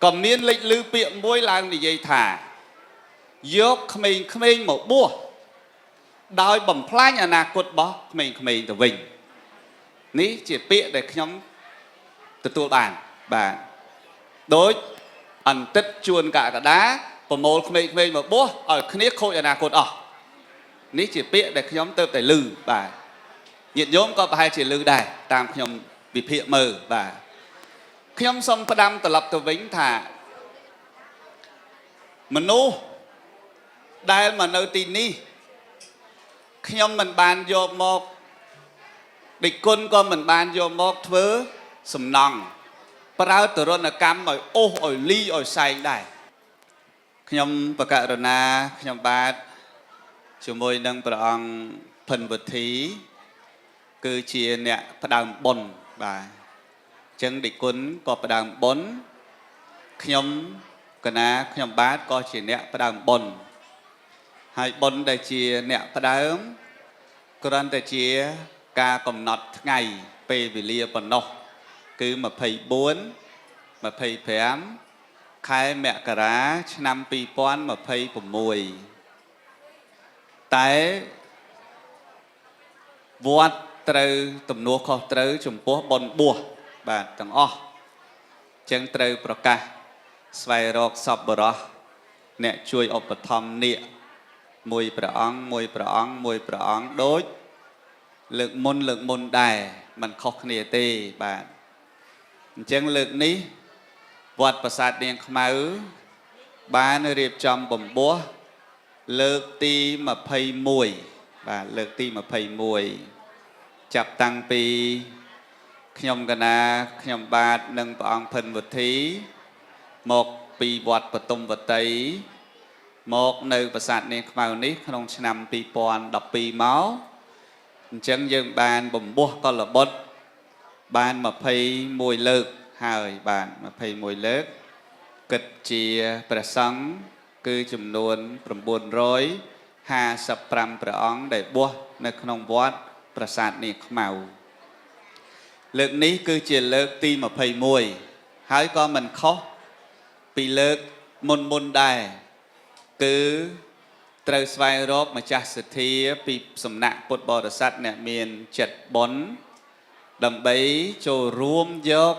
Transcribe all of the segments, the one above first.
còn miên lịch lư piệm môi lang dây thả dốc khmênh một bùa đòi bẩm phanh à nà cột bó khmênh từ vinh ní chỉ piệm để nhóm từ tua bàn đối ẩn tích chuồn cả đá và một khmênh một bùa ở khniết khôi à nà cột ní chỉ piệm để nhóm tơ để lư bà nhiệt nhóm có hai chỉ lư đài tam nhóm bị piệm mờ bà nhóm xong phát đâm từ lập từ vĩnh thả mình nu đây mà nơi tin ni nhóm mình bàn vô một địch quân con mình bàn vô một thứ sầm nòng bao từ rồi là cam rồi ô rồi ly rồi say đây nhóm bậc cả rồi na nhóm ba chúng tôi đang bằng phần vật thí cứ chia nè phát đàm bồn và chân địch quân có phát đàm bốn nhóm cái na nhóm ba có chỉ nè phát đàm bồn hai bồn để chia nè phát đàm còn để chia ca cầm nọt ngày về vì lia bồn nọ cứ mà phải bốn mà phải phém khai mẹ cả rá năm pi pon mà phải cùng mùi tại vót từ tầm nua kho từ chủng phố bồn bùa và tầng o chân từ praka xoay rọc sập bờ nè chui ốp thầm nè mùi bờ ong đối lượng môn đài mình khóc nè tê bạn chân lượng ní vótประสาท điền khmau ban riệp trong bồn bùa lực ti mà phây mùi và lực ti mà phây mùi chập tăng pi nhom cái na nhom ba nâng bong phần vật thí một pi vọt vật tung vật tấy một nơi vật sạt nên màu nít không nằm pi pon đập pi máu chân dương bàn bùm bua con là bốt bàn mà phây mùi lực hai bàn mà phây mùi lực kịch chia bờ sóng cứ chùm luôn bùm buồn rối hà sập pram bờ ong để bua nơi không vótประสาท นี่เมาเลิกนี้คือเจเลิกตีมาเพย์มวยหายก็มันเคาะปีเลิกมนได้คือตรสไวรบมาจากสถีปีสมณะปดบริษัทเนี่ยมีนจัดบอนดำใบโจรวมยก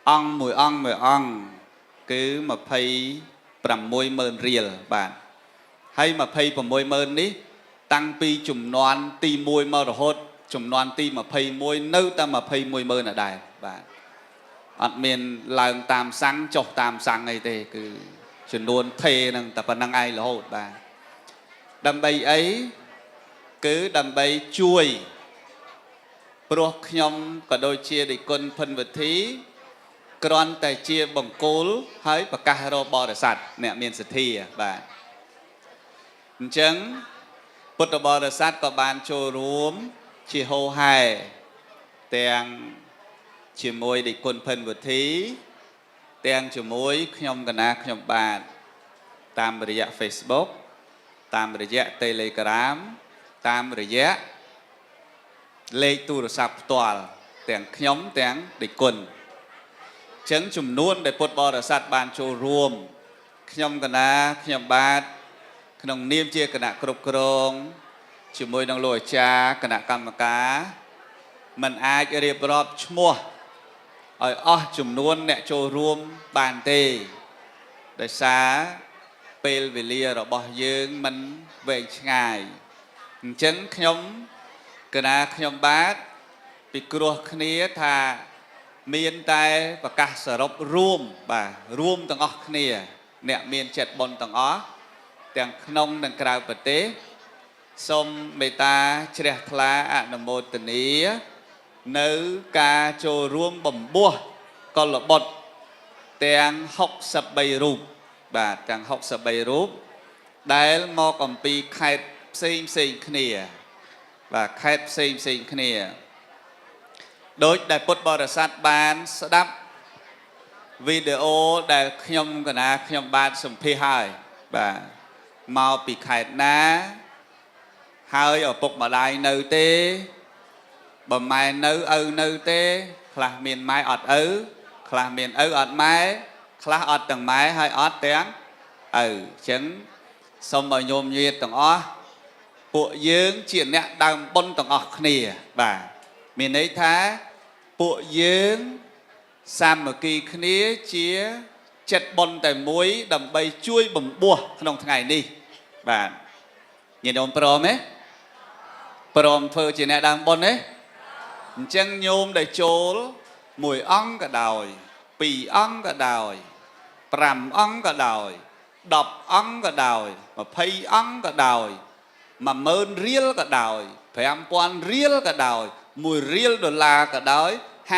อ่องมวยคือมาเพย์ปรำมวยเมินเรียลบาทให้มาเพย์ปรำมวยเมินนี้ตั้งปีจุ่มนอนตีมวยมาหดจุ่มนอนตีมาเพย์มวยเนื้อตามาเพย์มวยเมินอะไรบ้างอันเมียนลายตามสังจบตามสังไอเตคือจุดโดนเทนั่งแต่ปนังไอละหดบ้างดำใบไอ้คือดำใบช่วยปลุกยมก็โดยเชียร์ดิคนพันวัตถีกรอนแต่เชียร์บังโกลให้ประกาศรบบริษัทเนี่ยเมียนสถีบ้างจังพุทธบริษัทก็บานโชว์รูมชีโฮไฮแต่งชีมวยดิคนเพิ่นวุฒิแต่งชีมวยขยมกันนะขยมบานตามระยะ Facebook ตามระยะ Telegram ตามระยะเลขโทรศัพท์ตัวแต่งขยมแต่งดิคนจังจุ่มนวลได้พุทธบริษัทบานโชว์รูมขยมกันนะขยมบานขนมเนียมเจียกระกรุบกรองชิมวยนองลอยจากระกรรมกามันอาจเรียบรอบชั่วโมงจุ่มนวลเนี่ยโจรวมบานเตได้สาเปลวิเลียเราบอกยืงมันเวงง่ายจังขยมกระขยมบาดปิกรัวคณีธาเมียนไตประกาศสรบรวมบ่ารวมต่างออกคณีเนี่ยเมียนเจ็ดบนต่างอแต่งขนมดังกล่าวปฏิสมเมตาเฉลี่ยทลาอนโมตนีเนื้อกาโจรวมบ่มบัวก็หลบบดแต่งหกสบายรูปบ่าแต่งหกสบายรูปได้มอกัมปีไข่เซ็งขณีบ่าไข่เซ็งขณีโดยได้พุทธบริษัทบานสดับวิดีโอได้ขยมกันนะขยมบานสมพีหายบ่ามาปีไข่น้าหายở phục mà lại nơi tê bờ mai nơi ư nơi tê khla miền mai ọt ư khla miền ư ọt mai ខ្លះអត់ទាំងម៉ែហើយអត់ទាំងឪចឹងសូមឲ្យញោមញាតិទាំងអស់ពួកយើងជាអ្នកដើមបុណ្យទាំងអស់គ្នាបាទមានន័យថាពួកយើងសាមគ្គីគ្នាជាចិត្តបុណ្យតែមួយដើម្បីជួយបំពោះក្នុងថ្ងៃនេះបាទញាតិញោមព្រមទេព្រមធ្វើជាអ្នកដើមបុណ្យទេអញ្ចឹងញោមដែលចូល1អង្គក៏ដោយ2អង្គក៏ដោយ5អង្គក៏ដោយ10អង្គក៏ដោយ20អង្គក៏ដោយ10000រៀលក៏ដោយ5000រៀលក៏ដោយ1រៀលដុល្លារក៏ដោយ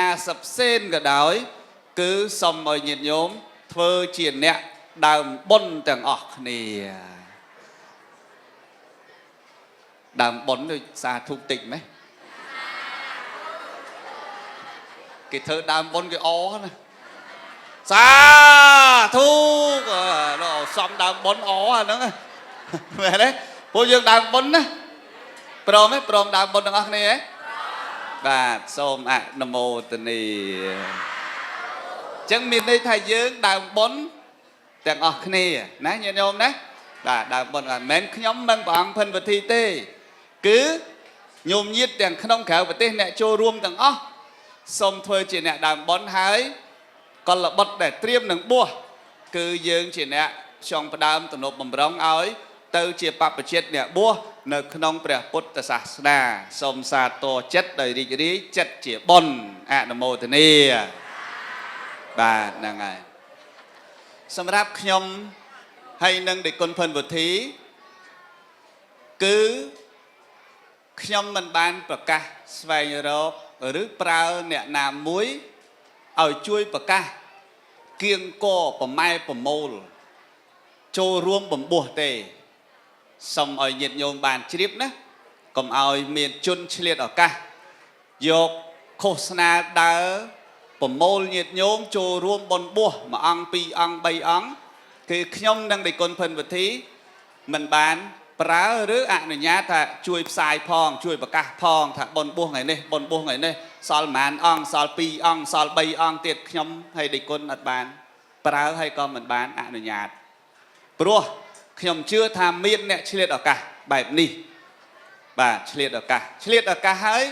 50សេនក៏ដោយគឺសូមឲ្យញាតិញោមធ្វើជាអ្នកដើមបុណ្យទាំងអស់គ្នាដើមបុណ្យដូចសាធុតិចไหมគេធ្វើដើមបុណ្យគេអណាសាធុសំដើមបុណ្យអអាហ្នឹងមែនទេពួកយើងដើមបុណ្យណាព្រមទេព្រមដើមបុណ្យទាំងអស់គ្នាទេបាទសូមអនុមោទនាចឹងមានន័យថាយើងដើមបុណ្យទាំងអស់គ្នាណាញាតិញោមណាបាទដើមបុណ្យមិនមែនខ្ញុំមិនព្រះអង្គភិនវិធីទេគឺញោមញាតិទាំងក្នុងក្រៅប្រទេសអ្នកចូលរួមទាំងអស់សូមធ្វើជាអ្នកដើមបុណ្យហើយកលបុត្រដែលត្រៀមនឹងបួសគឺយើងជាអ្នកចង់ផ្ដើមទំនុកបំរុងឲ្យទៅជាបព្វជិតអ្នកបួសនៅក្នុងព្រះពុទ្ធសាសនាសូមសាទរចិត្តដោយរីករាយចិត្តជាបុណ្យអនុមោទនាបាទហ្នឹងហើយសម្រាប់ខ្ញុំហើយនឹងដេគុណភិនវិធីគឺខ្ញុំមិនបានប្រកាសស្វែងរកឬប្រើអ្នកណាមួយឲ្យជួយប្រកាសគៀងកប្រម៉ែប្រមូលចូលរួមបំពោះទេសូមឲ្យញាតិញោមបានជ្រាបណាកុំឲ្យមានជនឆ្លៀតឱកាសយកឃោសនាដើរប្រមូលញាតិញោមចូលរួមបុណ្យបួស1អង្គ2អង្គ3អង្គគឺខ្ញុំនិងដេគុណភិនវិធីមិនបានប្រើឬអនុញ្ញាតថាជួយផ្សាយផងជួយប្រកាសផងថាបុណ្យបួសថ្ងៃនេះបុណ្យបួសថ្ងៃនេះសល់ប្រហែលអង្គសល់2អង្គសល់3អង្គទៀតខ្ញុំហើយដេគុណអត់បានប្រើហើយក៏មិនបានអនុញ្ញាតព្រោះខ្ញុំជឿថាមានអ្នកឆ្លៀតឱកាសបែបនេះបាទឆ្លៀតឱកាសហើយ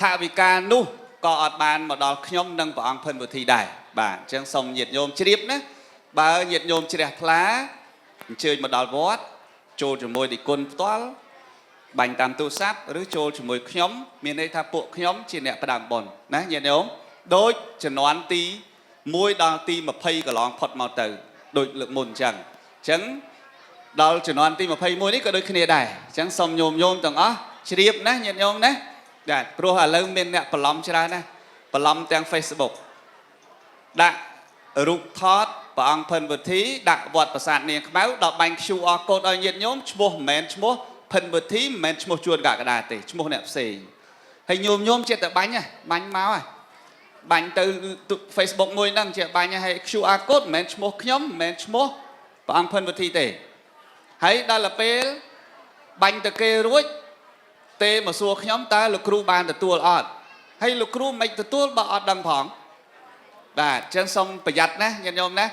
ថាវិការនោះក៏អត់បានមកដល់ខ្ញុំនិងព្រះអង្គភិនវិធីដែរបាទអញ្ចឹងសូមញាតិញោមជ្រាបណាបើញាតិញោមជ្រះថ្លាអញ្ជើញមកដល់វត្តចូលជាមួយដេគុណផ្ទាល់បាញ់តាមទូរស័ព្ទឬចូលជាមួយខ្ញុំមានន័យថាពួកខ្ញុំជាអ្នកផ្ដើមបុណ្យណាញាតិញោមដូចជំនាន់ទី1ដល់ទី20កន្លងផុតមកទៅដូចលើកមុនអញ្ចឹងដល់ជំនាន់ទី21នេះក៏ដូចគ្នាដែរអញ្ចឹងសូមញោមទាំងអស់ជ្រាបណាញាតិញោមណាបាទព្រោះឥឡូវមានអ្នកបន្លំច្រើនណាស់បន្លំទាំង Facebook ដាក់រូបថតព្រះអង្គភិនវិធីដាក់វត្តប្រាសាទនាងខ្មៅដល់បាញ់ QR code ឲ្យញាតិញោមឈ្មោះមិនមែនឈ្មោះភិនវិធីមិនមែនឈ្មោះជួនកក្កដាទេឈ្មោះអ្នកផ្សេងហើយញោមចិត្តតែបាញ់មកហើយបាញ់ទៅ Facebook មួយហ្នឹងជាបាញ់ឲ្យ QR code មិនមែនឈ្មោះខ្ញុំមិនមែនឈ្មោះព្រះអង្គភិនវិធីទេហើយដល់ពេលបាញ់ទៅគេរួចទេមកសួរខ្ញុំតើលោកគ្រូបានទទួលអត់ហើយលោកគ្រូមិនទទួលបើអត់ដឹងផងបាទអញ្ចឹងសូមប្រយ័ត្នណាញាតិញោមណា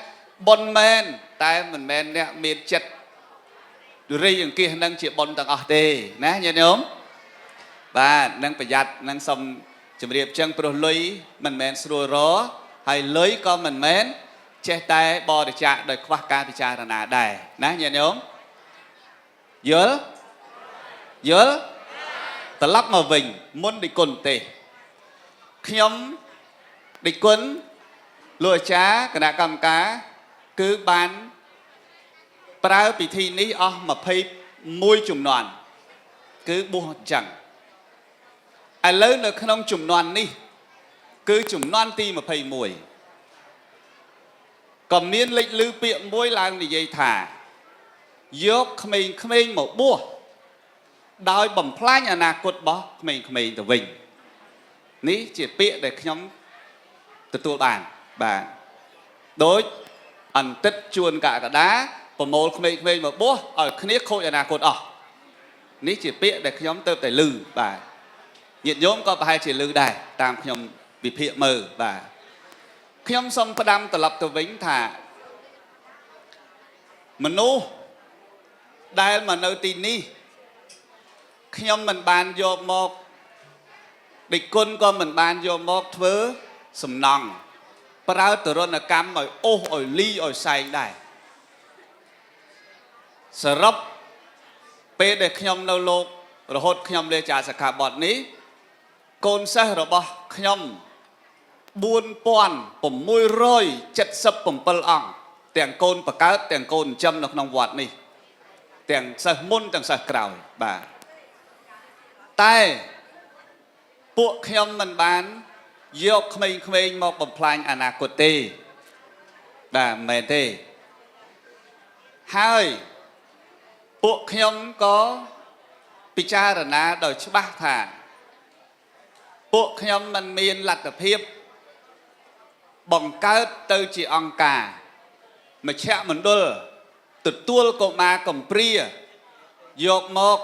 បុណ្យមែនតែមិនមែនអ្នកមានចិត្តរីអង្គាសនឹងជាបុណ្យទាំងអស់ទេណាញាតិញោមបាទនឹងប្រយ័ត្ននឹងសូមជម្រាបអញ្ចឹងព្រោះលុយមិនមែនស្រួលរហើយលុយក៏មិនមែនចេះតែបរិច្ចាគដោយខ្វះការពិចារណាដែរណាញាតិញោមយល់ត្រឡប់មកវិញមុនដេគុណទេខ្ញុំដេគុណលោកអាចារ្យគណៈកម្មការគឺបានប្រើពិធីនេះអស់21ជំនាន់គឺបួសអញ្ចឹងឥឡូវនៅក្នុងជំនាន់នេះគឺជំនាន់ទី21ក៏មានលេចឮពាក្យមួយឡើងនិយាយថាយកក្មេងៗមកបួសដោយបំផ្លាញអនាគតរបស់ក្មេងៗទៅវិញនេះជាពាក្យដែលខ្ញុំទទួលបានបាទដូចអន្តិតជួនកក្កដាប្រមូលក្មេងៗមកបួសឲ្យគ្នាខូចអនាគតអស់នេះជាពាក្យដែលខ្ញុំទៅតែឮបាទញាតិញោមក៏ប្រហែលជាឮដែរតាមខ្ញុំវិភាគមើលបាទអ ខ្ញុំសូមផ្ដាំត្រឡប់ទៅវិញថាមនុស្សដែលមកនៅទីនេះខ្ញុំមិនបានយកមកដឹកគុណក៏មិនបានយកមកធ្វើសំណង់ប្រើទរណកម្មឲ្យអូសឲ្យលីឲ្យសែងដែរសរុបពេលដែលខ្ញុំនៅលោករហូតខ្ញុំលេចាសិក្ខាបទនេះកូនសិស្សរបស់ខ្ញុំ4677អង្គទាំងកូនបកើតទាំងកូនចិញ្ចឹមនៅក្នុងវត្តនេះទាំងសិស្សមុនទាំងសិស្សក្រោយបាទតែពួកខ្ញុំមិនបានយកក្មេងៗមកបំផ្លាញអនាគតទេបាទមិនមែនទេហើយពួកខ្ញុំក៏ពិចារណាដោយច្បាស់ថាពួកខ្ញុំមិនមានលទ្ធភាពបង្កើតទៅជាអង្គការមជ្ឈមណ្ឌលទទួលកុមារកំព្រាយកមក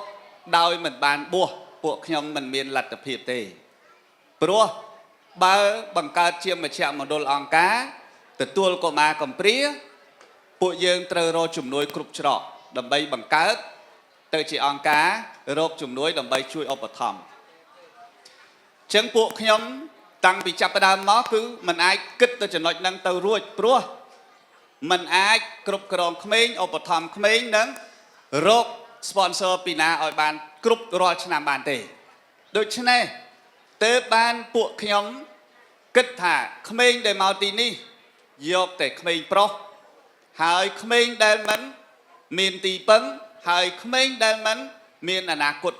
ដោយមិនបានបួសពួកខ្ញុំមិនមានលទ្ធភាពទេព្រោះបើបង្កើតជាមជ្ឈមណ្ឌលអង្គការទទួលកុមារកំព្រាពួកយើងត្រូវរកជំនួយគ្រប់ច្រកដើម្បីបង្កើតទៅជាអង្គការរកជំនួយដើម្បីជួយឧបត្ថម្ភចឹងពួកខ្ញុំតាំងពីចាប់ផ្ដើមមកគឺមិនអាចគិតទៅចំណុចហ្នឹងទៅរួចព្រោះមិនអាចគ្រប់គ្រងក្មេងឧបត្ថម្ភក្មេងនិងរក sponsor ពីណាឲ្យបានគ្រប់រាល់ឆ្នាំបានទេដូច្នេះទើបបានពួកខ្ញុំគិតថាក្មេងដែលមកទីនេះយកតែក្មេងប្រុសហើយក្មេងដែលមិនមានទីពឹងហើយក្មេងដែលមិនមានអនាគត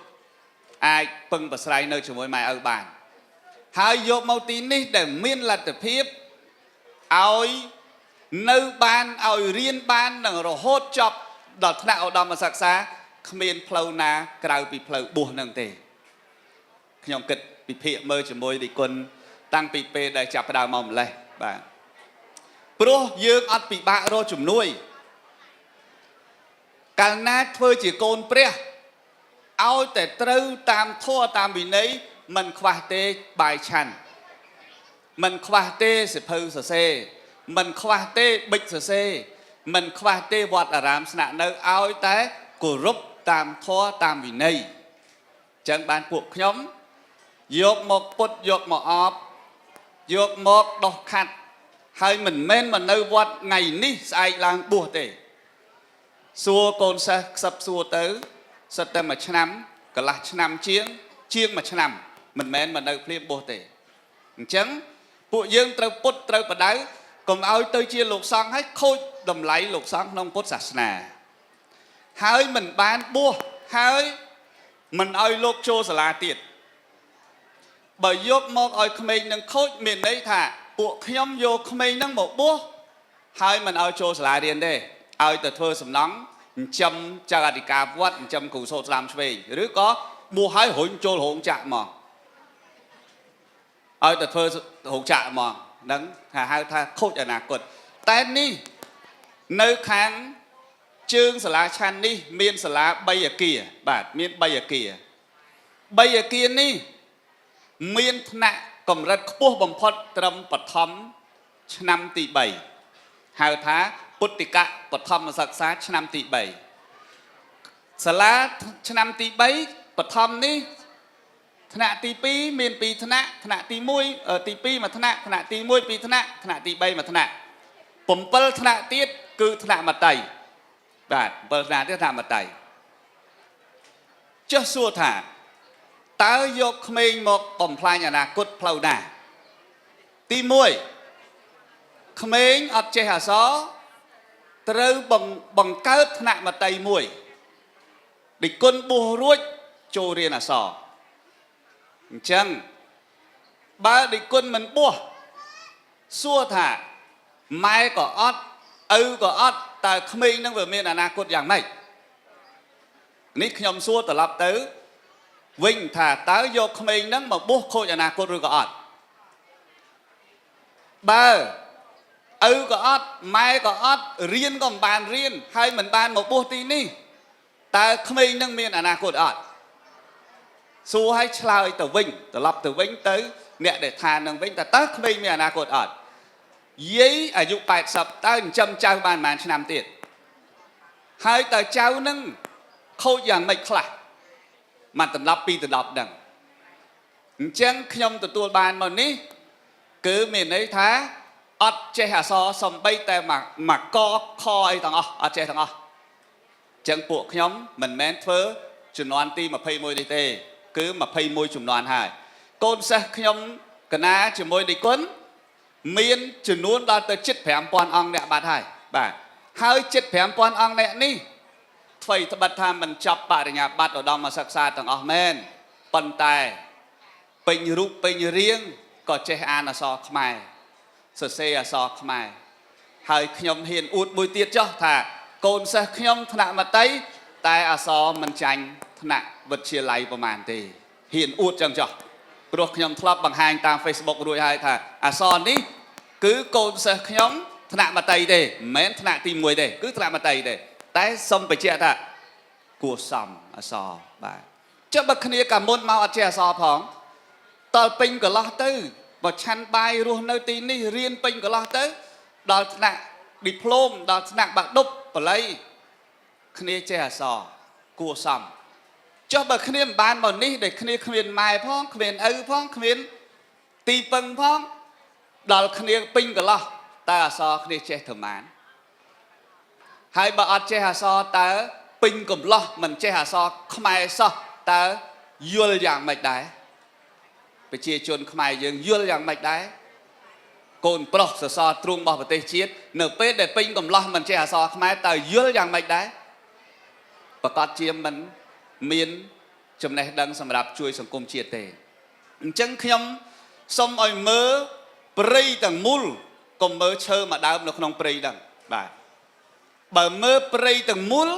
អាចពឹងប្រស្រ័យនៅជាមួយម៉ែឪបានហើយយកមកទីនេះដែលមានលទ្ធភាពឲ្យនៅបានឲ្យរៀនបាននឹងរហូតចប់ដល់ថ្នាក់ឧត្តមសិក្សាគ្មានផ្លូវណាក្រៅពីផ្លូវបួសនឹងទេខ្ញុំគិតពិភាក្សាមើលជាមួយឌីគុណតាំងពីពេលដែលចាប់ផ្ដើមមកម្លេះបាទព្រោះយើងអត់ពិបាករកជំនួយកាលណាធ្វើជាកូនព្រះឲ្យតែត្រូវតាមធម៌តាមវិន័យមិនខ្វះទេបាយឆាន់មិនខ្វះទេសភៅសរសេរមិនខ្វះទេបិចសរសេរមិនខ្វះទេវត្តអារាមស្នាក់នៅឲ្យតែគោរពតាមធម៌តាមវិន័យចឹងបានពួកខ្ញុំយកមកពុតយកមកអបយកមកដោះខាត់ហើយមិនមែនមកនៅវត្តថ្ងៃនេះស្អែកឡើងបួសទេសួរកូនសិស្សខ្សឹបសួរទៅសិតតែមួយឆ្នាំកន្លះឆ្នាំជាងមួយឆ្នាំមិនមែនមកនៅភ្លាមបួសទេអញ្ចឹងពួកយើងត្រូវពុតត្រូវបដៅកុំឲ្យទៅជាលោកសង្ឃឲ្យខូចតម្លៃលោកសង្ឃក្នុងពុទ្ធសាសនាហើយមិនបានបួសហើយមិនឲ្យលោកចូលសាលាទៀតបើយកមកឲ្យក្មេងនឹងខូចមានន័យថាពួកខ្ញុំយកក្មេងនឹងមកបួសហើយមិនឲ្យចូលសាលារៀនទេឲ្យទៅធ្វើសំណង់ចិញ្ចឹមចៅអធិការវត្តចិញ្ចឹមគ្រូសូត្រស្ដាមឆ្វេងឬក៏បួសឲ្យរុញចូលរោងចក្រមកឲ្យទៅធ្វើរោងចក្រមកហ្នឹងហៅថាខូចអនាគតតែនេះនៅខាងជើងសាលាឆាន់នេះមានសាលា3អគារបាទមាន3អគារនេះមានថ្នាក់កម្រិតខ្ពស់បំផុតត្រឹមបឋមឆ្នាំទី3ហៅថាពុទ្ធិកបឋមសិក្សាឆ្នាំទី3សាលាឆ្នាំទី3បឋមនេះថ្នាក់ទី2មាន2ថ្នាក់ថ្នាក់ទី1ទី2មួយថ្នាក់ថ្នាក់ទី1 2ថ្នាក់ថ្នាក់ទី3មួយថ្នាក់7ថ្នាក់ទៀតគឺថ្នាក់មត្តេយ្យបាទ7ថ្នាក់ទៀតថ្នាក់មត្តេយ្យចុះសួរថាតើយកក្មេងមកបំផ្លាញអនាគតផ្លូវណាទី1ក្មេងអត់ចេះអក្សរត្រូវបង្កើតថ្នាក់មត្តេយ្យមួយឌិគុណបួសរួចចូលរៀនអក្សរអញ្ចឹងបើឌិគុណមិនបួសសួរថាម៉ែក៏អត់ឪក៏អត់តើក្មេងនឹងវាមានអនាគតយ៉ាងម៉េចនេះខ្ញុំសួរត្រឡប់ទៅវិញថាតើយកក្មេងនឹងមកបួសខូចអនាគតឬក៏អត់បើឪក៏អត់ម៉ែក៏អត់រៀនក៏មិនបានរៀនហើយមិនបានមកបួសទីនេះតើក្មេងនឹងមានអនាគតអត់សួរឲ្យឆ្លើយទៅវិញត្រឡប់ទៅវិញទៅអ្នកដែលថានឹងវិញតើក្មេងមានអនាគតអត់ giấy ở dục bạch sập ta châm trao bàn màn năm tiền hai tờ trao nâng khâu dàn mạch khla mà tận lọc pi tận lọc đằng chẳng nhom tụi tua bàn mà ní cứ miền ấy thá ọt che hà so xong bay tay mà co kho ấy thằng ọt che thằng ọt chẳng buộc nhóm mình men phớ chùm noan ti mà phay môi đi tê cứ mà phay môi chùm noan hai côn sa nhóm cái ná chùm môi đi quấn miên chùm nuôn ra tới chết phèm quan ong nè bạn hai hơi chết phèm quan ong nè ní phây thập bát tham mình chọc bà để nhà bát ở đâu mà sắc xa thằng ọt men bần tài bình rụp bình riêng có che an là so khmai sơ xe là so khmai hơi nhóm hiền út bùi tiết cho thà côn sa nhóm thạ mà tấy tai à so mình tranh thạ vật chia lại vào màn thì hiền út chẳng cho rồi nhóm club bằng hai tam Facebook rồi hai thà à so ní cứ côn sa nhóm thạ mà tây để mến thạ tìm mùi để cứ thạ mà tây để tai xong phải chia thà của sầm à so bà cho bậc kia cả môn mau à chia so phóng tờ pin của lo tư và chăn bay luôn nơi tin đi riêng pin của lo tư đó là diplom đó là bạn đúc và lấy kia che sò cua sầm cho bà kia bàn bảo ní để kia mai phong kia ư phong kia tì păng phong đó là kia pin của lo ta sò kia che thầm án hai bà che sò ta pin cùng lo mình che sò không ai sò ta vui dạng mạch đáyไปเชียร์ชนขมายยังยั่วอย่างไม่ได้โกนปลอกสอตรุงบอกประเทศเชียร์เนื้อเป็ดได้ปิ้งกับล้อมันเชียร์สอขมายแต่ยั่วอย่างไม่ได้ประกอบเชียร์มันมีนจำในดังสำหรับช่วยสังคมเชียร์เตะจังขยมสมอ้อยมือปรีต่างมูลก็มือเชื่อมาดาวในขนมปรีดังบ่ายบ่มือปรีต่างมูล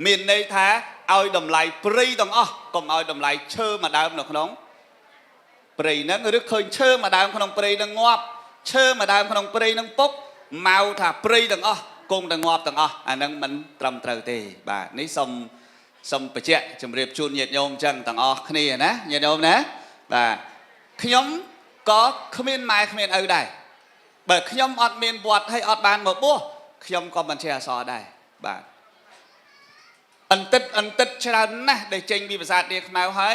มีนในท้าเอาดำไหลปรีต่างก็เอาดำไหลเชื่อมาดาวในขนมปรีนั้นหรือเคยเชื่อมาดามขนมปรีดังงอบเชื่อมาดามขนมปรีดังปุ๊บเมาถ้าปรีดังกงดังงอบดังอันนั้นมันตรำเตรตีบ่านี้สมไปเจ้าจำเรียบจูนเหยียดโยมจังดังขณีนะเหยียดโยมนะบ่าขยมก็ขมิ้นไม้ขมิ้นเอาได้บ่ขยมอดเมียนบวชให้อดบานหมดบัวขยมก็มันเชียร์ซอได้บ่าอันติดชรานะได้เจงมีภาษาเดียกมาให้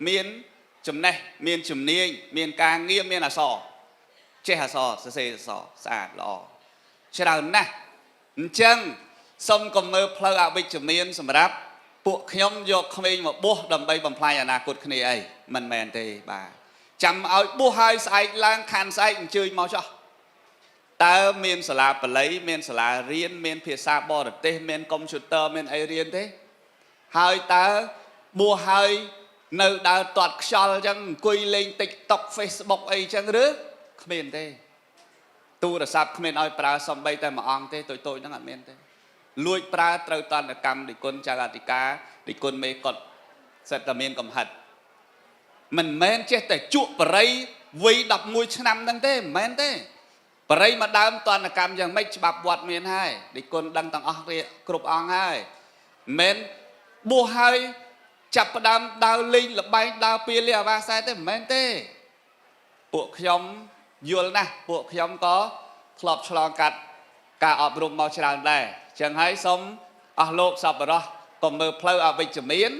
เมียนจุ่มเนี่ยเมียนจุ่มนี้เมียนกลางเงี้ยเมียนอาซอเจ้าซอเสซอสะอาดหล่อเช่นนั้นนะจังสมกับมือเพลอาวิจุ่มเมียนสำหรับพวกขยมโยกขมิ้นมาบัวดำไปบำพลายอนาคตขณีไอ้มันแมนเตะบ่าจำเอาบัวหายใส่ล้างคันใส่จืดมาจ้ะแต่เมียนสลาปเลยเมียนสลาเรียนเมียนเพียซาบอร์ดเตะเมียนคอมพิวเตอร์เมียนไอเรียนเตะหายแต่บัวหายនៅដើរតាត់ខ្យល់អញ្ចឹងអង្គុយលេង TikTok Facebook អីអញ្ចឹងឬគ្មានទេទូរស័ព្ទគ្មានឲ្យប្រើសំបីតែមួយអង្គទេតូចហ្នឹងអត់មានទេលួចប្រើត្រូវតន្តកម្មនិគុណចៅអធិការនិគុណមេកុដសិតតែមានកំហិតមិនមែនចេះតែជក់បរិយវ័យ11ឆ្នាំហ្នឹងទេមិនមែនទេបរិយមកដើមតន្តកម្មយ៉ាងម៉េចច្បាប់វត្តមានហើយនិគុណដឹងទាំងអស់គ្រប់អង្គហើយមិនមែនបួសហើយចាប់ផ្ដើមដើរលេងលបែងដើរពីលីអាវ៉ាសែទេមិនមែនទេពួកខ្ញុំយល់ណាស់ពួកខ្ញុំក៏ធ្លាប់ឆ្លងកាត់ការអប់រំមកច្រើនដែរចឹងហើយសូមអស់លោកសប្បុរសកុំមើលផ្លូវអវិជ្ជមាន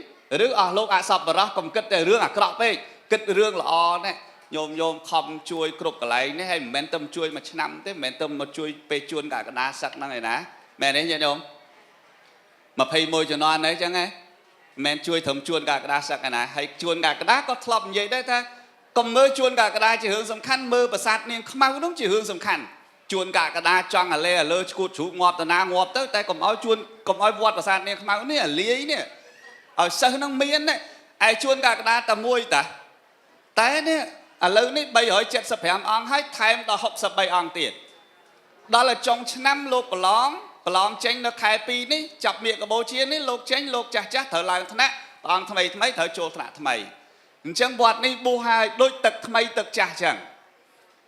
ឬអស់លោកអសប្បុរសកុំគិតតែរឿងអាក្រក់ពេកគិតរឿងល្អណាញោមខំជួយគ្រប់កន្លែងនេះហើយមិនមែនតែជួយមួយឆ្នាំទេមិនមែនតែមកជួយពេលជួនកណ្ដាលសឹកហ្នឹងឯណាមែនទេញោម21ជំនាន់ហ្នឹងចឹងហ៎men chui thầm chuồn cả đá sạc này hay chuồn cả đá có thọp vậy đấy ta còn mơ chuồn cả đá chỉ hướng sầm khăn mơ và sạt nên không mau đúng chỉ hướng sầm khăn chuồn cả đá choang lê lơ cút chú ngọt tờ na ngọt tới tay còn ói chuồn còn ói vọt và sạt nên không mau này lý này ở sơ năng miên đấy ai chuồn cả đá tầm môi ta té này lớn này bây giờ chết sập hẻm ăn hay thay ta học sập bay ăn tiền đó là trong năm lục lóng chênh nó khai pi ní chọc miệng của bố chiên ní lục chênh lục chả chả thở lại thằng nè toàn thằng mày thở trồ thằng mày chẳng bọt ní bu hai đôi tật thằng mày tật chả chẳng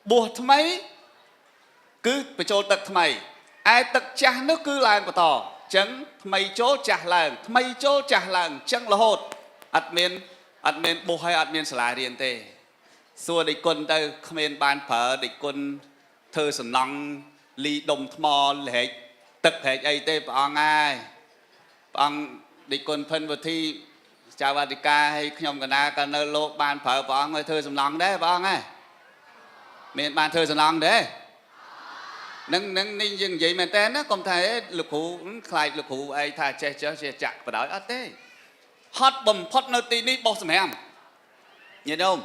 bùa thằng mày cứ phải trồ tật thằng mày ai tật chả nó cứ làm của tỏ chẳng mày chỗ chả làm mày chỗ chả làm chẳng là hột admin bu hai admin sải riêng tê xua địch quân tơ comment ban phở địch quân thơ sầm nong លីដុំថ្មលហែកទឹកហែកអីទេព្រះអង្គហើយព្រះអង្គដឹកគុណភិនវុធីចៅអធិការឲ្យខ្ញុំកណាក៏នៅលោកបានប្រើព្រះអង្គឲ្យធ្វើសំឡងដែរព្រះអង្គហើយមានបានធ្វើសំឡងដែរនឹងនេះយើងនិយាយមែនតើណាកុំថាលោកគ្រូខ្លាចលោកគ្រូអីថាចេះចេះចាក់បដ ாய் អត់ទេហត់បំផុតនៅទីនេះបោះសម្រាមញាតិញោម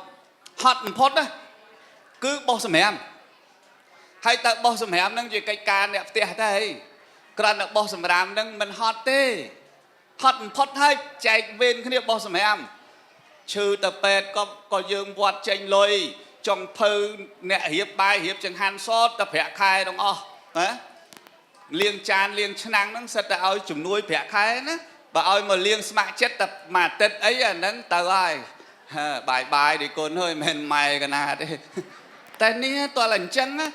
ហត់បំផុតណាគឺបោះសម្រាមហើយតើបោះសម្រាមហ្នឹងជាកិច្ចការអ្នកផ្ទះទេគ្រាន់តែបោះសម្រាមហ្នឹងមិនហត់ទេហត់បំផុតហើយចែកវេនគ្នាបោះសម្រាមឈឺទៅពេទ្យក៏យើងវត្តចេញលុយចុងភៅអ្នករៀបបាយរៀបចង្ហាន់សតតែប្រាក់ខែទាំងអស់ណាលាងចានលាងឆ្នាំងហ្នឹងសិតតែឲ្យជំនួយប្រាក់ខែណាបើឲ្យមកលាងស្ម័គ្រចិត្តតែមួយអាទិត្យអីអាហ្នឹងទៅហើយបាយដូចគុណហើយមិនម៉ែកណាទេតែនេះតើអញ្ចឹងណា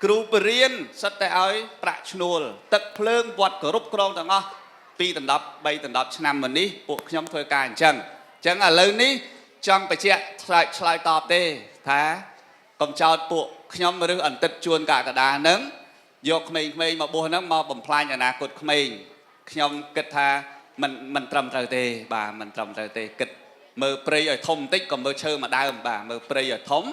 គ្រូបរៀនសិតតែឲ្យប្រាក់ឈ្នួលទឹកភ្លើងវត្តគ្រប់គ្រងទាំងអស់2 ដណ្ដប់3 ដណ្ដប់ឆ្នាំមុននេះពួកខ្ញុំធ្វើការអញ្ចឹងឥឡូវនេះចង់បញ្ជាក់ឆ្លើយតបទេថាកុំចោតពួកខ្ញុំឬអន្តិតជួនកកដាហ្នឹងយកក្មេងៗមកបោះហ្នឹងមកបំផ្លាញអនាគតក្មេងខ្ញុំគិតថាមិនត្រឹមត្រូវទេបាទមិនត្រឹមត្រូវទេគិតមើលព្រៃឲ្យធំបន្តិចក៏មើលឈើមួយដើមបាទមើលព្រៃឲ្យធំ